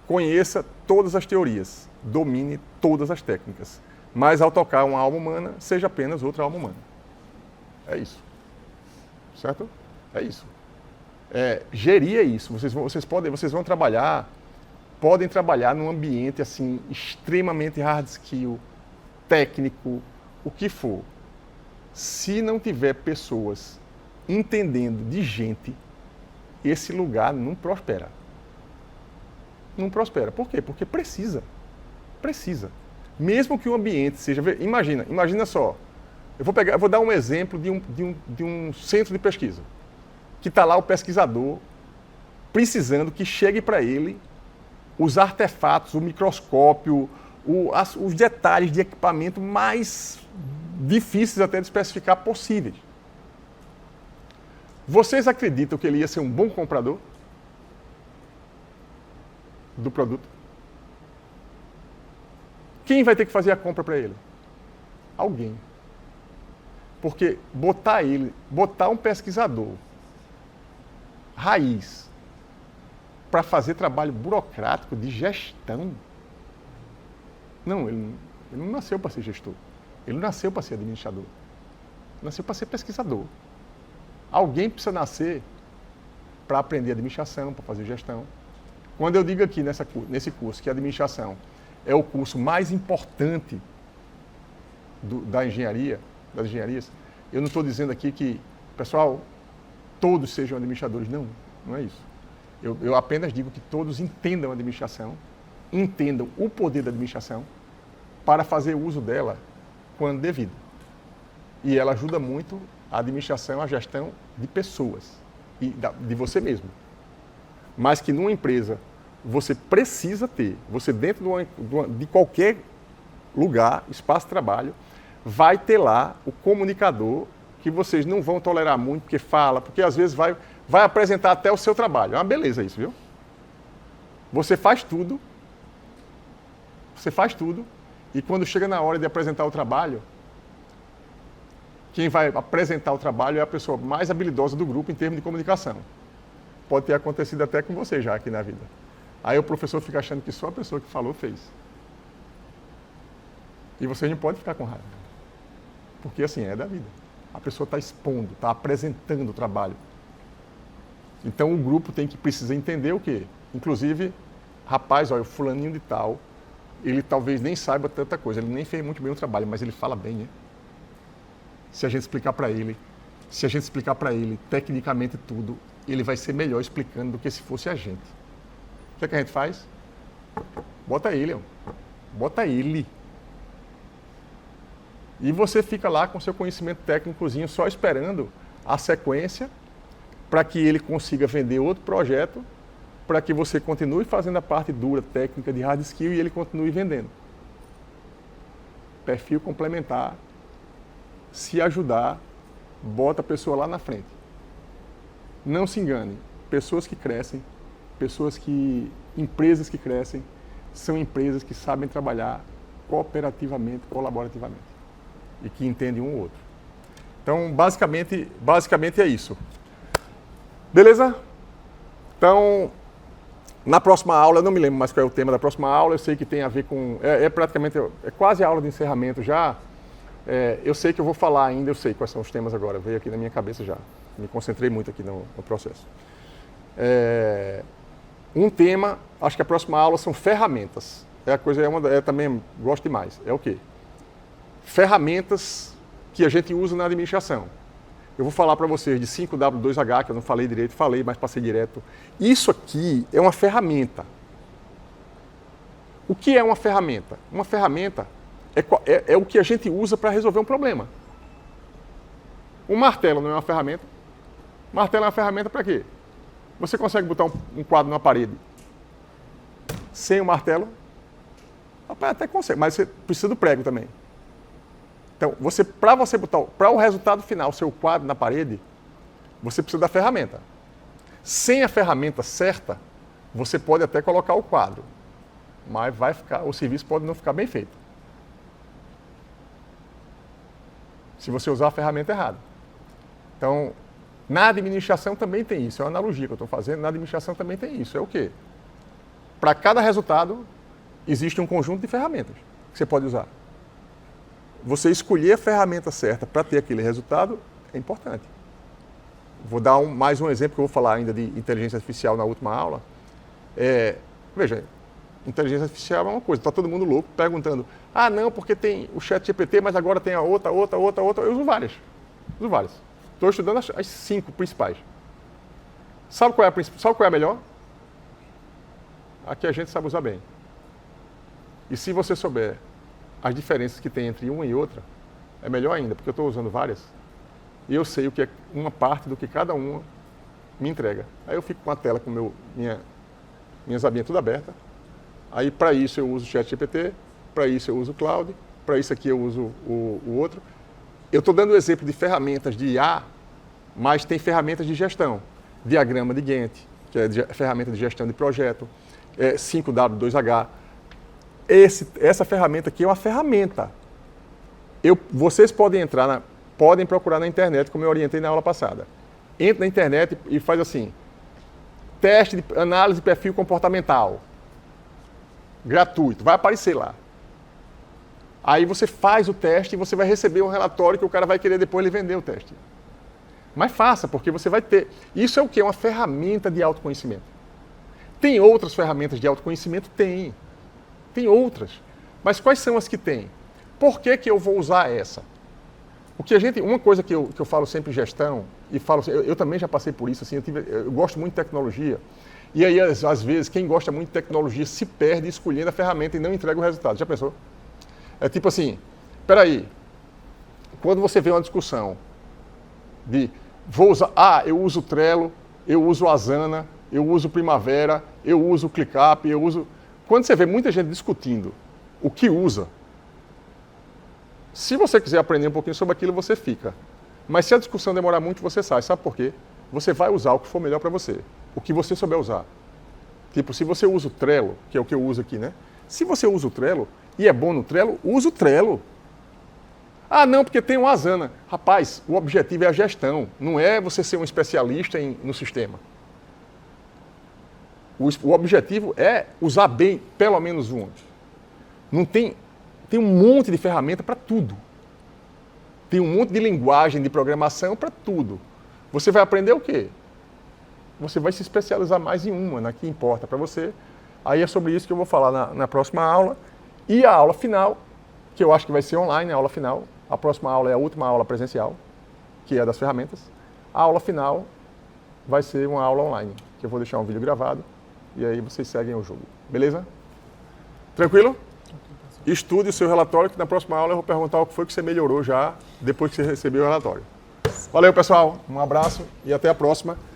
Conheça todas as teorias, domine todas as técnicas, mas ao tocar uma alma humana, seja apenas outra alma humana. É isso. Certo? É isso. Gerir é isso. Vocês vão trabalhar, podem trabalhar num ambiente assim, extremamente hard skill, técnico, o que for. Se não tiver pessoas entendendo de gente, esse lugar não prospera. Não prospera. Por quê? Porque precisa. Precisa. Mesmo que o ambiente seja... Imagina só. Eu vou dar um exemplo de um centro de pesquisa. Que está lá o pesquisador precisando que chegue para ele os artefatos, o microscópio, os detalhes de equipamento mais difíceis até de especificar possíveis. Vocês acreditam que ele ia ser um bom comprador do produto? Quem vai ter que fazer a compra para ele? Alguém. Porque botar um pesquisador raiz para fazer trabalho burocrático de gestão, não, ele não nasceu para ser gestor. Ele não nasceu para ser administrador. Ele nasceu para ser pesquisador. Alguém precisa nascer para aprender administração, para fazer gestão. Quando eu digo aqui nesse curso que a administração é o curso mais importante das engenharias, eu não estou dizendo aqui que, pessoal, todos sejam administradores. Não, não é isso. Eu apenas digo que todos entendam a administração, entendam o poder da administração para fazer uso dela quando devido. E ela ajuda muito a administração, a gestão de pessoas e de você mesmo. Mas que numa empresa você precisa ter, você dentro de qualquer lugar, espaço de trabalho, vai ter lá o comunicador que vocês não vão tolerar muito, porque às vezes vai apresentar até o seu trabalho. É uma beleza isso, viu? Você faz tudo, e quando chega na hora de apresentar o trabalho, quem vai apresentar o trabalho é a pessoa mais habilidosa do grupo em termos de comunicação. Pode ter acontecido até com você já aqui na vida. Aí o professor fica achando que só a pessoa que falou fez. E você não pode ficar com raiva. Porque assim, é da vida. A pessoa está expondo, está apresentando o trabalho. Então o grupo precisa entender o quê? Inclusive, rapaz, olha, o fulaninho de tal, ele talvez nem saiba tanta coisa, ele nem fez muito bem o trabalho, mas ele fala bem, né? Se a gente explicar para ele tecnicamente tudo, ele vai ser melhor explicando do que se fosse a gente. O que é que a gente faz? Bota ele, ó. Bota ele. E você fica lá com seu conhecimento técnicozinho só esperando a sequência para que ele consiga vender outro projeto, para que você continue fazendo a parte dura, técnica de hard skill e ele continue vendendo. Perfil complementar, se ajudar, bota a pessoa lá na frente. Não se engane, pessoas que crescem, empresas que crescem, são empresas que sabem trabalhar cooperativamente, colaborativamente e que entendem um ou outro. Então, basicamente é isso. Beleza? Então, na próxima aula, eu não me lembro mais qual é o tema da próxima aula, eu sei que tem a ver com... É quase a aula de encerramento já. Eu sei que eu vou falar ainda, eu sei quais são os temas agora, veio aqui na minha cabeça já. Me concentrei muito aqui no processo. Um tema, acho que a próxima aula são ferramentas. Também gosto demais. É o quê? Ferramentas que a gente usa na administração. Eu vou falar para vocês de 5W2H, que eu não falei direito, mas passei direto. Isso aqui é uma ferramenta. O que é uma ferramenta? Uma ferramenta é o que a gente usa para resolver um problema. Um martelo não é uma ferramenta? Martelo é uma ferramenta para quê? Você consegue botar um quadro na parede sem o martelo? Rapaz, até consegue, mas você precisa do prego também. Então, para o resultado final, seu quadro na parede, você precisa da ferramenta. Sem a ferramenta certa, você pode até colocar o quadro, mas o serviço pode não ficar bem feito. Se você usar a ferramenta errada. Então, na administração também tem isso, é uma analogia que eu estou fazendo, na administração também tem isso. É o quê? Para cada resultado, existe um conjunto de ferramentas que você pode usar. Você escolher a ferramenta certa para ter aquele resultado é importante. Vou dar mais um exemplo que eu vou falar ainda de inteligência artificial na última aula. Veja, inteligência artificial é uma coisa, está todo mundo louco perguntando, não, porque tem o ChatGPT, mas agora tem a outra. Eu uso várias. Estou estudando as 5 principais. Sabe qual é a melhor? A que a gente sabe usar bem. E se você souber as diferenças que tem entre uma e outra, é melhor ainda, porque eu estou usando várias, e eu sei o que é uma parte do que cada uma me entrega. Aí eu fico com a tela com minhas abinhas tudo aberta. Aí para isso eu uso o ChatGPT, para isso eu uso o Cloud, para isso aqui eu uso o outro. Eu estou dando o exemplo de ferramentas de IA, mas tem ferramentas de gestão. Diagrama de Gantt, que é ferramenta de gestão de projeto, 5W2H. Essa ferramenta aqui é uma ferramenta. Vocês podem podem procurar na internet, como eu orientei na aula passada. Entra na internet e faz assim, teste de análise de perfil comportamental. Gratuito, vai aparecer lá. Aí você faz o teste e você vai receber um relatório que o cara vai querer depois lhe vender o teste. Mas faça, porque você vai ter. Isso é o quê? Uma ferramenta de autoconhecimento. Tem outras ferramentas de autoconhecimento? Tem outras. Mas quais são as que tem? Por que eu vou usar essa? Uma coisa que eu falo sempre em gestão, e falo, eu também já passei por isso, assim, eu gosto muito de tecnologia, e aí, às vezes, quem gosta muito de tecnologia se perde escolhendo a ferramenta e não entrega o resultado. Já pensou? É tipo assim, peraí, quando você vê uma discussão de, eu uso Trello, eu uso Asana, eu uso Primavera, eu uso ClickUp, Quando você vê muita gente discutindo o que usa, se você quiser aprender um pouquinho sobre aquilo, você fica. Mas se a discussão demorar muito, você sai. Sabe por quê? Você vai usar o que for melhor para você. O que você souber usar. Tipo, se você usa o Trello, que é o que eu uso aqui, né? Se você usa o Trello e é bom no Trello, usa o Trello. Não, porque tem um Asana. Rapaz, o objetivo é a gestão. Não é você ser um especialista no sistema. O objetivo é usar bem pelo menos um. Tem um monte de ferramenta para tudo. Tem um monte de linguagem de programação para tudo. Você vai aprender o quê? Você vai se especializar mais em uma, na que importa para você. Aí é sobre isso que eu vou falar na próxima aula. E a aula final, que eu acho que vai ser online, a aula final. A próxima aula é a última aula presencial, que é das ferramentas. A aula final vai ser uma aula online, que eu vou deixar um vídeo gravado. E aí vocês seguem o jogo. Beleza? Tranquilo? Estude o seu relatório, que na próxima aula eu vou perguntar o que foi que você melhorou já depois que você recebeu o relatório. Valeu, pessoal. Um abraço e até a próxima.